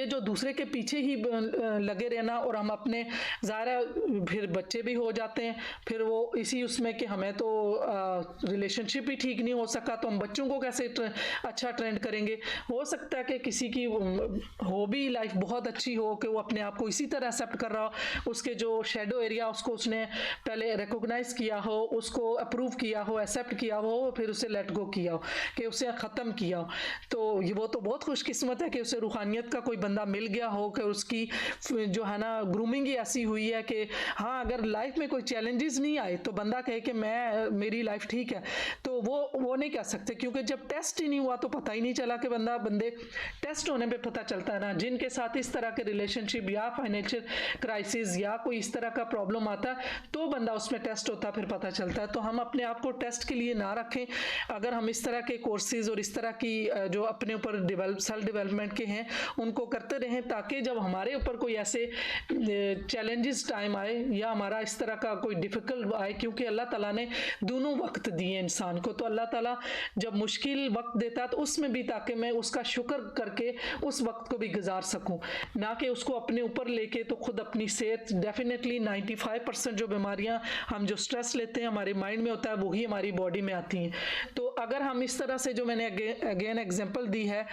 जो दूसरे के पीछे ही लगे रहना, और हम अपने ज़ाहिर फिर बच्चे भी हो जाते हैं, फिर वो इसी उसमें कि हमें तो रिलेशनशिप ही ठीक नहीं हो सका, तो हम बच्चों को कैसे अच्छा ट्रेंड करेंगे। हो सकता है कि किसी की हो भी लाइफ बहुत अच्छी हो, कि वो अपने आप को इसी तरह एक्सेप्ट कर रहा हो, उसके जो शेडो एरिया उसको उसने पहले रिकॉग्नाइज किया हो, उसको अप्रूव किया हो, एक्सेप्ट किया हो, फिर उसे लेट गो किया हो, कि उसे ख़त्म किया हो। तो वो तो बहुत खुशकिस्मत है कि उसे रूहानियत का कोई बंदा मिल गया हो, कि उसकी जो है ना ग्रूमिंग ही ऐसी हुई है कि हाँ, अगर लाइफ में कोई चैलेंजेस नहीं आए तो बंदा कहे कि मेरी लाइफ ठीक है, तो वो नहीं कह सकते, क्योंकि जब टेस्ट ही नहीं हुआ तो पता ही नहीं चला कि बंदे टेस्ट होने पे पता चलता है ना। जिनके साथ इस तरह के रिलेशनशिप या फाइनेंशियल क्राइसिस या कोई इस तरह का प्रॉब्लम आता है, तो बंदा उसमें टेस्ट होता है, फिर पता चलता है। तो हम अपने आप को टेस्ट के लिए ना रखें। अगर हम इस तरह के कोर्सेज और इस तरह की जो अपने ऊपर सेल्फ डेवलपमेंट के हैं उनको करते रहें, ताकि जब हमारे ऊपर कोई ऐसे चैलेंजेस टाइम आए या हमारा इस तरह का कोई डिफ़िकल्ट आए, क्योंकि अल्लाह ताला ने दोनों वक्त दिए इंसान को, तो अल्लाह ताला जब मुश्किल वक्त देता है तो उसमें भी, ताकि मैं उसका शुक्र करके उस वक्त को भी गुजार सकूं, ना कि उसको अपने ऊपर लेके तो खुद अपनी सेहत, डेफिनेटली 95% जो बीमारियां हम जो स्ट्रेस लेते हैं हमारे माइंड में होता है, वही हमारी बॉडी में आती हैं। तो अगर हम इस तरह से, जो मैंने अगेन एग्जांपल दी है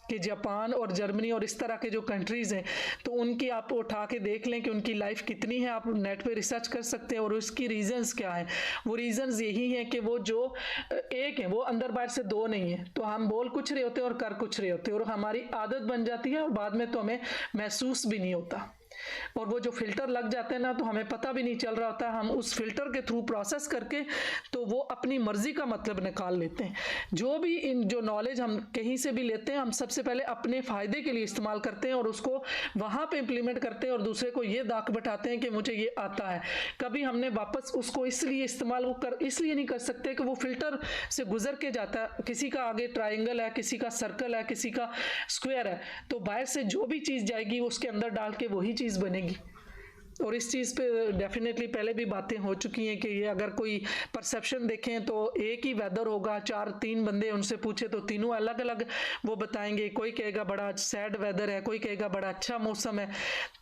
कि जापान और जर्मनी और इस तरह के जो कंट्रीज़ हैं, तो उनकी आप उठा के देख लें कि उनकी लाइफ कितनी है, आप नेट पे रिसर्च कर सकते हैं, और उसकी रीजंस क्या है। वो रीजंस यही हैं कि वो जो एक है वो अंदर बाहर से दो नहीं है, तो हम बोल कुछ रहे होते हैं और कर कुछ रहे होते हैं, और हमारी आदत बन जाती है, और बाद में तो हमें महसूस भी नहीं होता, और वो जो फिल्टर लग जाते हैं ना, तो हमें पता भी नहीं चल रहा होता है, हम उस फिल्टर के थ्रू प्रोसेस करके तो वो अपनी मर्जी का मतलब निकाल लेते हैं। जो भी जो नॉलेज हम कहीं से भी लेते हैं, हम सबसे पहले अपने फ़ायदे के लिए इस्तेमाल करते हैं, और उसको वहाँ पे इम्प्लीमेंट करते हैं, और दूसरे को ये दाग बैठाते हैं कि मुझे ये आता है। कभी हमने वापस उसको इसलिए इस्तेमाल इसलिए नहीं कर सकते कि वो फिल्टर से गुजर के जाता है। किसी का आगे ट्राइंगल है, किसी का सर्कल है, किसी का स्क्वायर है, तो बाहर से जो भी चीज़ जाएगी उसके अंदर डाल के वही चीज़ बनेगी। और इस चीज़ पे डेफिनेटली पहले भी बातें हो चुकी हैं कि ये अगर कोई परसेप्शन देखें तो एक ही वेदर होगा, 3 बंदे उनसे पूछे तो तीनों अलग अलग वो बताएंगे। कोई कहेगा बड़ा सैड वेदर है, कोई कहेगा बड़ा अच्छा मौसम है,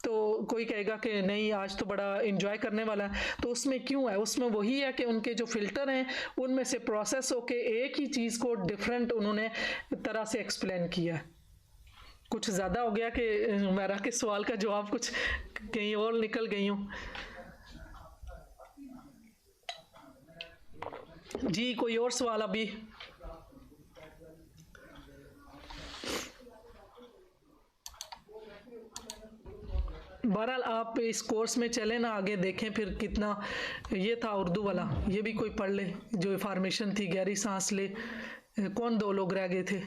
तो कोई कहेगा कि नहीं आज तो बड़ा इंजॉय करने वाला है। तो उसमें क्यों है? उसमें वही है कि उनके जो फिल्टर हैं उनमें से प्रोसेस होके एक ही चीज़ को डिफरेंट उन्होंने तरह से एक्सप्लेन किया है। कुछ ज़्यादा हो गया कि मेरा के सवाल का जवाब कुछ कहीं और निकल गई हूँ। जी कोई और सवाल अभी? बहरहाल आप इस कोर्स में चले ना, आगे देखें फिर कितना। ये था उर्दू वाला, ये भी कोई पढ़ ले, जो फॉर्मेशन थी गहरी सांस ले। कौन 2 लोग रह गए थे?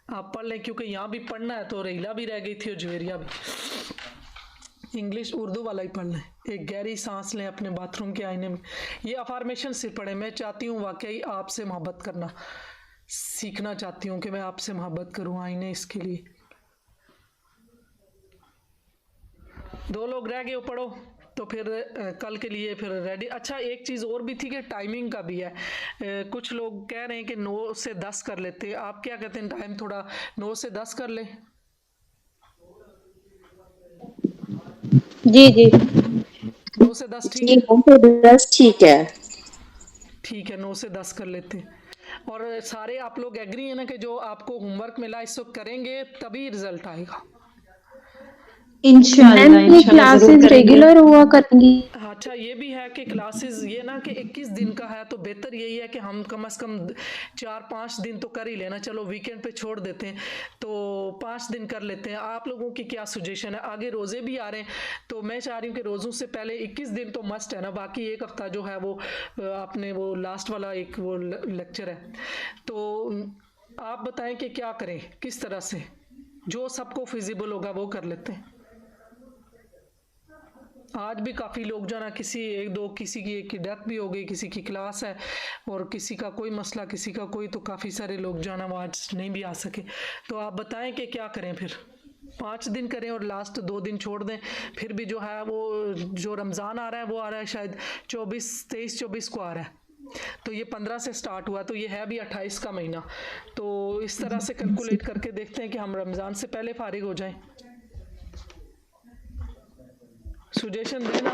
आप पढ़ लें, क्योंकि यहाँ भी पढ़ना है, तो रहीला भी रह गई थी और जवेरिया भी। इंग्लिश उर्दू वाला ही पढ़ लें। एक गहरी सांस लें अपने बाथरूम के आईने में, ये अफर्मेशन सिर्फ पढ़ें। मैं चाहती हूँ वाकई आपसे मोहब्बत करना सीखना चाहती हूँ कि मैं आपसे मोहब्बत करूँ आईने इसके लिए। 2 लोग रह गए हो, पढ़ो तो फिर कल के लिए फिर रेडी। अच्छा एक चीज़ और भी थी कि टाइमिंग का भी है। कुछ लोग कह रहे हैं कि 9 से 10 कर लेते, आप क्या कहते हैं? टाइम थोड़ा 9 से 10 कर ले। जी जी 9 से 10 ठीक जी, है? 9 से 10 ठीक है। ठीक है, 9 से 10 कर लेते हैं। और सारे आप लोग एग्री हैं ना कि जो आपको होमवर्क मिला इस वक्त करेंगे तभी रिजल्ट आएगा? मैम इंशाल्लाह ये इंशाल्लाह जरूर क्लासेस करेंगे। रेगुलर हुआ करेंगी? अच्छा ये भी है कि क्लासेस ये ना कि 21 दिन का है, तो बेहतर यही है कि हम कम से कम 4-5 दिन तो कर ही लेना। चलो वीकेंड पे छोड़ देते हैं तो 5 दिन कर लेते हैं। आप लोगों की क्या सजेशन है? आगे रोज़े भी आ रहे हैं तो मैं चाह रही हूँ कि रोज़ों से पहले 21 दिन तो मस्ट है ना, बाकी एक हफ्ता जो है वो आपने वो लास्ट वाला एक वो लेक्चर है। तो आप बताएं कि क्या करें, किस तरह से जो सबको फिजिबल होगा वो कर लेते हैं। आज भी काफ़ी लोग जो ना किसी एक दो किसी की एक की डेथ भी हो गई, किसी की क्लास है और किसी का कोई मसला किसी का कोई, तो काफ़ी सारे लोग जो ना वो आज नहीं भी आ सके। तो आप बताएं कि क्या करें फिर? 5 दिन करें और लास्ट 2 दिन छोड़ दें? फिर भी जो है वो जो रमज़ान आ रहा है वो आ रहा है शायद 23-24 को आ रहा है, तो ये 15 से स्टार्ट हुआ तो ये है भी 28 का महीना। तो इस तरह से कैलकुलेट करके देखते हैं कि हम रमज़ान से पहले फारिग हो जाएं। सुजेशन देना,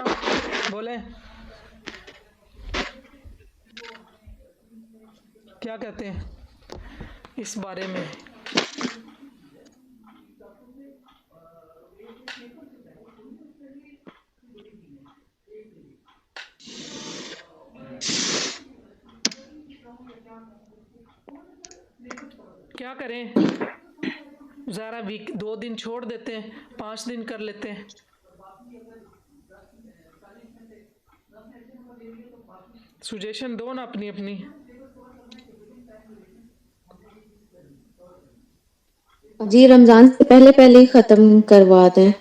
बोले क्या कहते हैं इस बारे में? क्या करें? ज़रा वीक 2 दिन छोड़ देते हैं, 5 दिन कर लेते हैं। सुजेशन दो ना अपनी अपनी। जी रमजान से पहले पहले ही खत्म करवा दें।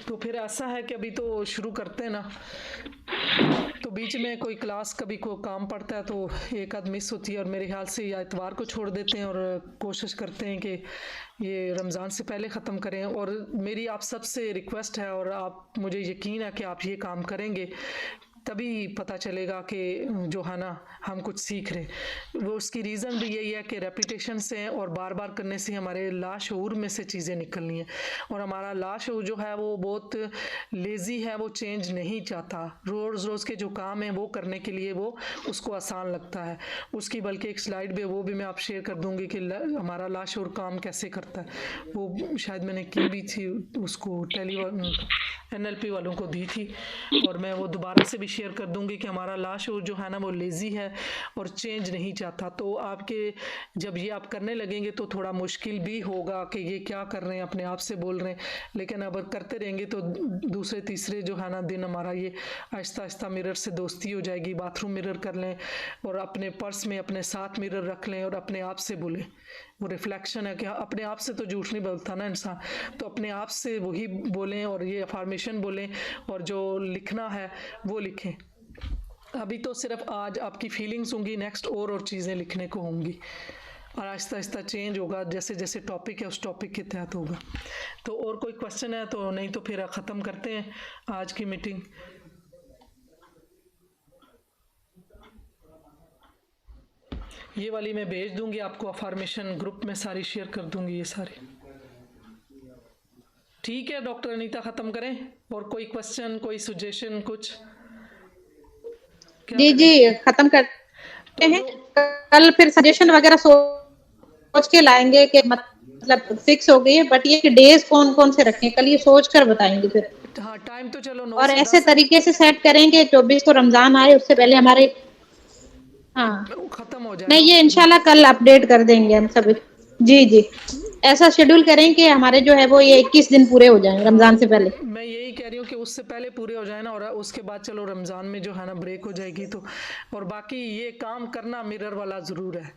तो फिर ऐसा है कि अभी तो शुरू करते हैं ना, तो बीच में कोई क्लास कभी को काम पड़ता है तो एक आध मिस होती है, और मेरे ख्याल से या इतवार को छोड़ देते हैं और कोशिश करते हैं कि ये रमज़ान से पहले ख़त्म करें। और मेरी आप सबसे रिक्वेस्ट है और आप मुझे यकीन है कि आप ये काम करेंगे तभी पता चलेगा कि जो है ना हम कुछ सीख रहे। वो उसकी रीज़न भी यही है कि रेपिटेशन से और बार बार करने से हमारे लाशऊर में से चीज़ें निकलनी हैं, और हमारा लाशऊर जो है वो बहुत लेज़ी है, वो चेंज नहीं चाहता। रोज़ रोज़ के जो काम हैं वो करने के लिए वो उसको आसान लगता है। उसकी बल्कि एक स्लाइड भी वो भी मैं आप शेयर कर दूँगी कि हमारा लाशऊर काम कैसे करता है। वो शायद मैंने की भी थी, उसको NLP वालों को दी थी, और मैं वो दोबारा से भी शेयर कर दूंगी कि हमारा लाशऊर जो है ना वो लेज़ी है और चेंज नहीं चाहता। तो आपके जब ये आप करने लगेंगे तो थोड़ा मुश्किल भी होगा कि ये क्या कर रहे हैं, अपने आप से बोल रहे हैं, लेकिन अब करते रहेंगे तो दूसरे तीसरे जो है ना दिन हमारा ये आहिस्ता आहिस्ता मिरर से दोस्ती हो जाएगी। बाथरूम मिरर कर लें और अपने पर्स में अपने साथ मिरर रख लें और अपने आप से बोलें। वो रिफ्लेक्शन है कि अपने आप से तो झूठ नहीं बोलता ना इंसान, तो अपने आप से वही बोलें और ये अफर्मेशन बोलें और जो लिखना है वो लिखें। अभी तो सिर्फ आज आपकी फीलिंग्स होंगी, नेक्स्ट और चीज़ें लिखने को होंगी, और आहिस्ता आहिस्ता चेंज होगा जैसे जैसे टॉपिक है उस टॉपिक के तहत होगा। तो और कोई क्वेश्चन है तो नहीं तो फिर ख़त्म करते हैं आज की मीटिंग। ये वाली मैं भेज दूंगी आपको, अफर्मेशन ग्रुप में सारी शेयर कर दूंगी ये सारी। ठीक है डॉक्टर अनीता, ख़त्म करें? और कोई क्वेश्चन कोई सजेशन कुछ? जी जी खत्म करते हैं। कल फिर सजेशन वगैरह सोच के लाएंगे कि मतलब फिक्स हो गई है, बट ये डेज कौन कौन से रखें कल ये सोच कर बताएंगे फिर। हाँ टाइम तो चलो 9 और से ऐसे 10 तरीके से सेट करेंगे 24 को रमजान आए उससे पहले हमारे हाँ खत्म हो जाए। नहीं ये इंशाल्लाह कल अपडेट कर देंगे हम सभी। जी जी ऐसा शेड्यूल करें कि हमारे जो है वो ये 21 दिन पूरे हो जाएं रमजान से पहले। मैं यही कह रही हूँ कि उससे पहले पूरे हो जाए ना, और उसके बाद चलो रमज़ान में जो है ना ब्रेक हो जाएगी तो। और बाकी ये काम करना मिरर वाला ज़रूर है,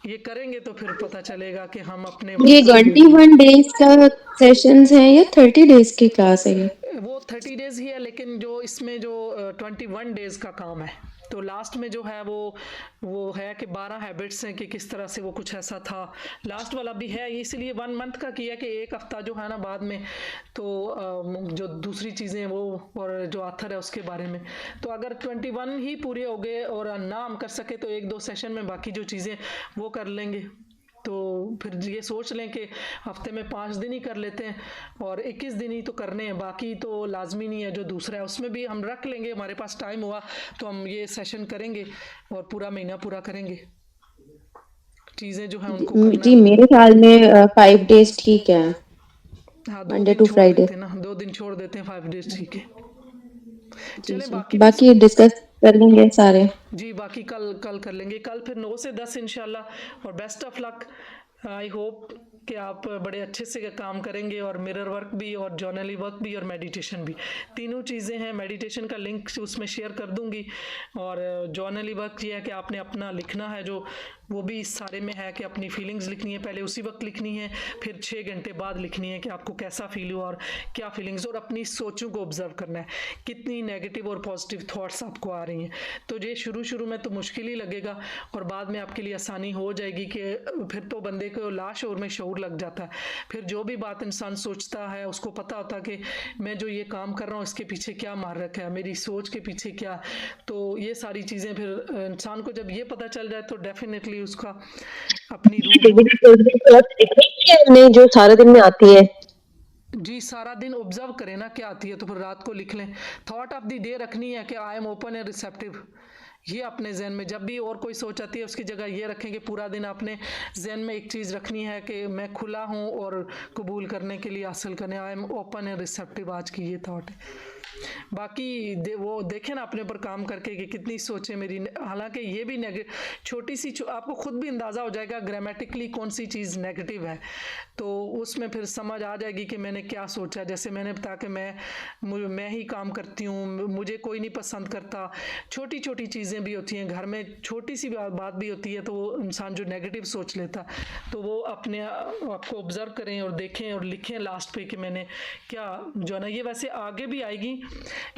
ये करेंगे तो फिर पता चलेगा कि हम अपने ये 21 डेज का सेशंस है या 30 डेज की क्लास है ये? वो 30 डेज ही है, लेकिन जो इसमें जो 21 डेज का काम है, तो लास्ट में जो है वो है कि 12 हैबिट्स हैं कि किस तरह से वो कुछ ऐसा था। लास्ट वाला भी है, इसलिए 1 मंथ का किया कि एक हफ्ता जो है ना बाद में तो जो दूसरी चीज़ें हैं वो और जो आथर है उसके बारे में। तो अगर 21 ही पूरे हो गए और ना हम कर सके तो 1-2 सेशन में बाकी जो चीज़ें वो कर लेंगे। तो फिर ये सोच लें कि हफ्ते में 5 दिन ही कर लेते हैं और 21 दिन ही तो करने हैं, बाकी तो लाजमी नहीं है। जो दूसरा है उसमें भी हम रख लेंगे, हमारे पास टाइम हुआ तो हम ये सेशन करेंगे और पूरा महीना पूरा करेंगे। चीज़ें जो है उनको करना जी मेरे ख्याल में 5 डेज ठीक है, हाँ 2 मंडे दिन टू छोड़ फ्राइडे। देते हैं ना, 2 दिन छोड़ देते हैं, 5 डेज ठीक है। जी चलें जी, बाकी बाकी डिस्कस कर लेंगे सारे। जी बाकी कल कल कर लेंगे, कल फिर 9 से 10 इंशाल्लाह। और best of luck, I hope कि आप बड़े अच्छे से काम करेंगे और मिरर वर्क भी और जर्नली वर्क भी और मेडिटेशन भी, तीनों चीज़ें हैं। मेडिटेशन का लिंक उसमें शेयर कर दूंगी और जर्नली वर्क ये है कि आपने अपना लिखना है, जो वो भी इस सारे में है कि अपनी फीलिंग्स लिखनी है, पहले उसी वक्त लिखनी है, फिर 6 घंटे बाद लिखनी है कि आपको कैसा फील हुआ और क्या फीलिंग्स, और अपनी सोचों को ऑब्जर्व करना है कितनी नेगेटिव और पॉजिटिव थॉट्स आपको आ रही हैं। तो ये शुरू में तो मुश्किल ही लगेगा और बाद में आपके लिए आसानी हो जाएगी कि फिर तो बंदे को लाशऊर में शऊर लग जाता है। फिर जो भी बात इंसान सोचता है उसको पता होता है कि मैं जो ये काम कर रहा हूँ इसके पीछे क्या मार रखा है, मेरी सोच के पीछे क्या। तो ये सारी चीज़ें फिर इंसान को जब ये पता चल जाए तो डेफिनेटली उसका अपनी नहीं जो सारे दिन में आती है। जी सारा दिन ऑब्जर्व करें ना क्या आती है, तो फिर रात को लिख लें। थॉट ऑफ द डे रखनी है कि I am open and receptive, ये अपने जहन में जब भी और कोई सोच आती है उसकी जगह ये रखें कि पूरा दिन आपने जहन में एक चीज़ रखनी है कि मैं खुला हूँ और कबूल करने के लिए हासिल करने, आई एम ओपन एंड रिसेप्टिव, आज की ये थॉट है। बाकी वो देखें ना अपने ऊपर काम करके कि कितनी सोचें मेरी, हालांकि ये भी छोटी सी आपको खुद भी अंदाज़ा हो जाएगा ग्रामेटिकली कौन सी चीज़ नेगेटिव है, तो उसमें फिर समझ आ जाएगी कि मैंने क्या सोचा। जैसे मैंने बताया कि मैं ही काम करती हूँ, मुझे कोई नहीं पसंद करता, छोटी छोटी चीज़ें भी होती हैं घर में, छोटी सी बात भी होती है, तो वो इंसान जो नेगेटिव सोच लेता, तो वो अपने आपको ऑब्जर्व करें और देखें और लिखें लास्ट पे कि मैंने क्या जो है ना, ये वैसे आगे भी आएगी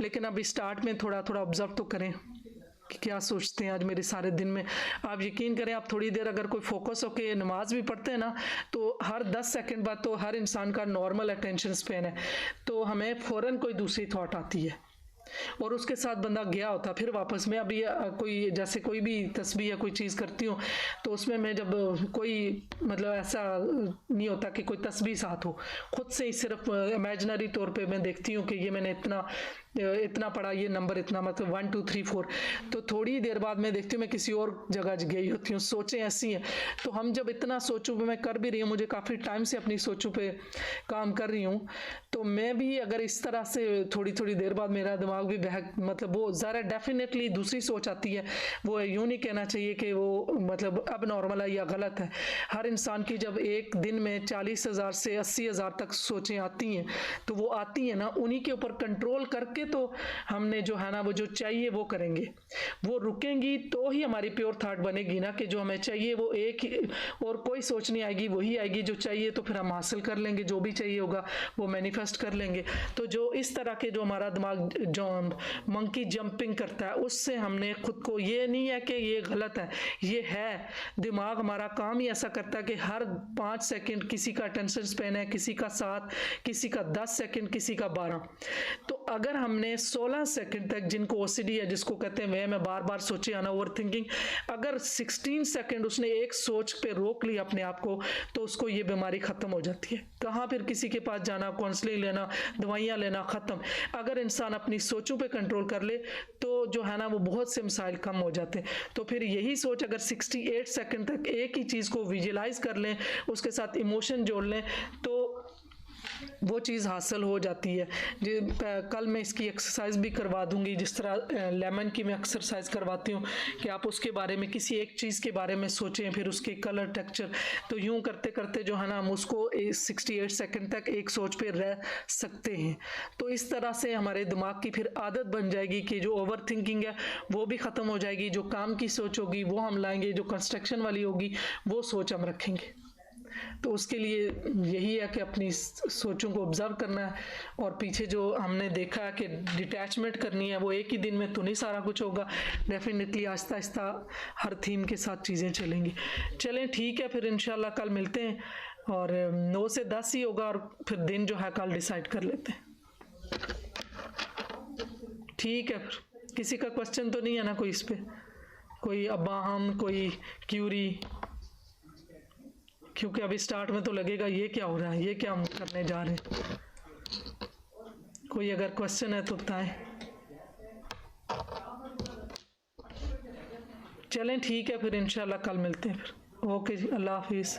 लेकिन अभी स्टार्ट में थोड़ा थोड़ा ऑब्जर्व तो करें कि क्या सोचते हैं आज मेरे सारे दिन में। आप यकीन करें, आप थोड़ी देर अगर कोई फोकस होके नमाज भी पढ़ते हैं ना, तो हर 10 सेकंड बाद तो हर इंसान का नॉर्मल अटेंशन स्पेन है, तो हमें फ़ौरन कोई दूसरी थॉट आती है और उसके साथ बंदा गया होता फिर वापस। मैं अभी कोई जैसे कोई भी तस्बीह या कोई चीज़ करती हूँ तो उसमें मैं जब कोई मतलब ऐसा नहीं होता कि कोई तस्बीह साथ हो, खुद से ही सिर्फ इमेजिनरी तौर पे मैं देखती हूँ कि ये मैंने इतना पढ़ा, ये नंबर इतना, मतलब 1 2 3 4, तो थोड़ी देर बाद मैं देखती हूँ मैं किसी और जगह गई होती हूँ। सोचें ऐसी हैं, तो हम जब इतना सोचों पे मैं कर भी रही हूँ, मुझे काफ़ी टाइम से अपनी सोचों पे काम कर रही हूँ, तो मैं भी अगर इस तरह से थोड़ी थोड़ी देर बाद मेरा दिमाग भी मतलब वो ज़रा डेफिनेटली दूसरी सोच आती है। वो यूँ नहीं कहना चाहिए कि वो मतलब अब नॉर्मल है या गलत है। हर इंसान की जब एक दिन में 40,000 से 80,000 तक सोचें आती हैं, तो वो आती हैं ना, उन्हीं के ऊपर कंट्रोल करके तो हमने जो है ना वो जो चाहिए वो करेंगे, वो रुकेंगी तो ही हमारी प्योर थॉट बनेगी ना, कि जो हमें चाहिए वो एक ही, और कोई सोच नहीं आएगी, वही आएगी जो चाहिए, तो फिर हम हासिल कर लेंगे, जो भी चाहिए होगा वो मैनिफेस्ट कर लेंगे। तो जो इस तरह के जो हमारा दिमाग जो मंकी जंपिंग करता है, उससे हमने खुद को, ये नहीं है कि ये गलत है, ये है, दिमाग हमारा काम ही ऐसा करता है कि हर 5 सेकंड किसी का अटेंशन स्पेन है, किसी का 7, किसी का 10 सेकंड, किसी का 12। तो अगर हमने 16 सेकंड तक, जिनको ओसीडी है, जिसको कहते हैं मैं बार बार सोचे आना, ओवर थिंकिंग, अगर 16 सेकंड उसने एक सोच पे रोक लिया अपने आप को, तो उसको ये बीमारी खत्म हो जाती है। कहाँ फिर किसी के पास जाना, काउंसलिंग लेना, दवाइयाँ लेना, ख़त्म। अगर इंसान अपनी सोचों पे कंट्रोल कर ले तो जो है ना वो बहुत से मसाइल कम हो जाते हैं। तो फिर यही सोच अगर 68 सेकंड तक एक ही चीज़ को विजुलाइज कर लें, उसके साथ इमोशन जोड़ लें, तो वो चीज़ हासिल हो जाती है। कल मैं इसकी एक्सरसाइज भी करवा दूंगी, जिस तरह लेमन की मैं एक्सरसाइज करवाती हूँ कि आप उसके बारे में, किसी एक चीज़ के बारे में सोचें, फिर उसके कलर, टेक्सचर, तो यूँ करते करते जो है ना हम उसको 68 सेकंड तक एक सोच पे रह सकते हैं। तो इस तरह से हमारे दिमाग की फिर आदत बन जाएगी कि जो ओवर थिंकिंग है वो भी ख़त्म हो जाएगी, जो काम की सोच होगी वो हम लाएंगे, जो कंस्ट्रक्शन वाली होगी वो सोच हम रखेंगे। तो उसके लिए यही है कि अपनी सोचों को ऑब्जर्व करना है, और पीछे जो हमने देखा है कि डिटैचमेंट करनी है, वो एक ही दिन में तो नहीं सारा कुछ होगा, डेफिनेटली आहिस्ता आहिस्ता हर थीम के साथ चीज़ें चलेंगी। चलें ठीक है, फिर इंशाल्लाह कल मिलते हैं, और 9 से 10 ही होगा, और फिर दिन जो है कल डिसाइड कर लेते हैं। ठीक है, फिर किसी का क्वेश्चन तो नहीं है ना कोई इस पे, कोई अबाहम, कोई क्यूरी? क्योंकि अभी स्टार्ट में तो लगेगा ये क्या हो रहा है, ये क्या हम करने जा रहे हैं। कोई अगर क्वेश्चन है तो बताएं। चलें ठीक है, फिर इंशाल्लाह कल मिलते हैं फिर। ओके जी, अल्लाह हाफिज़।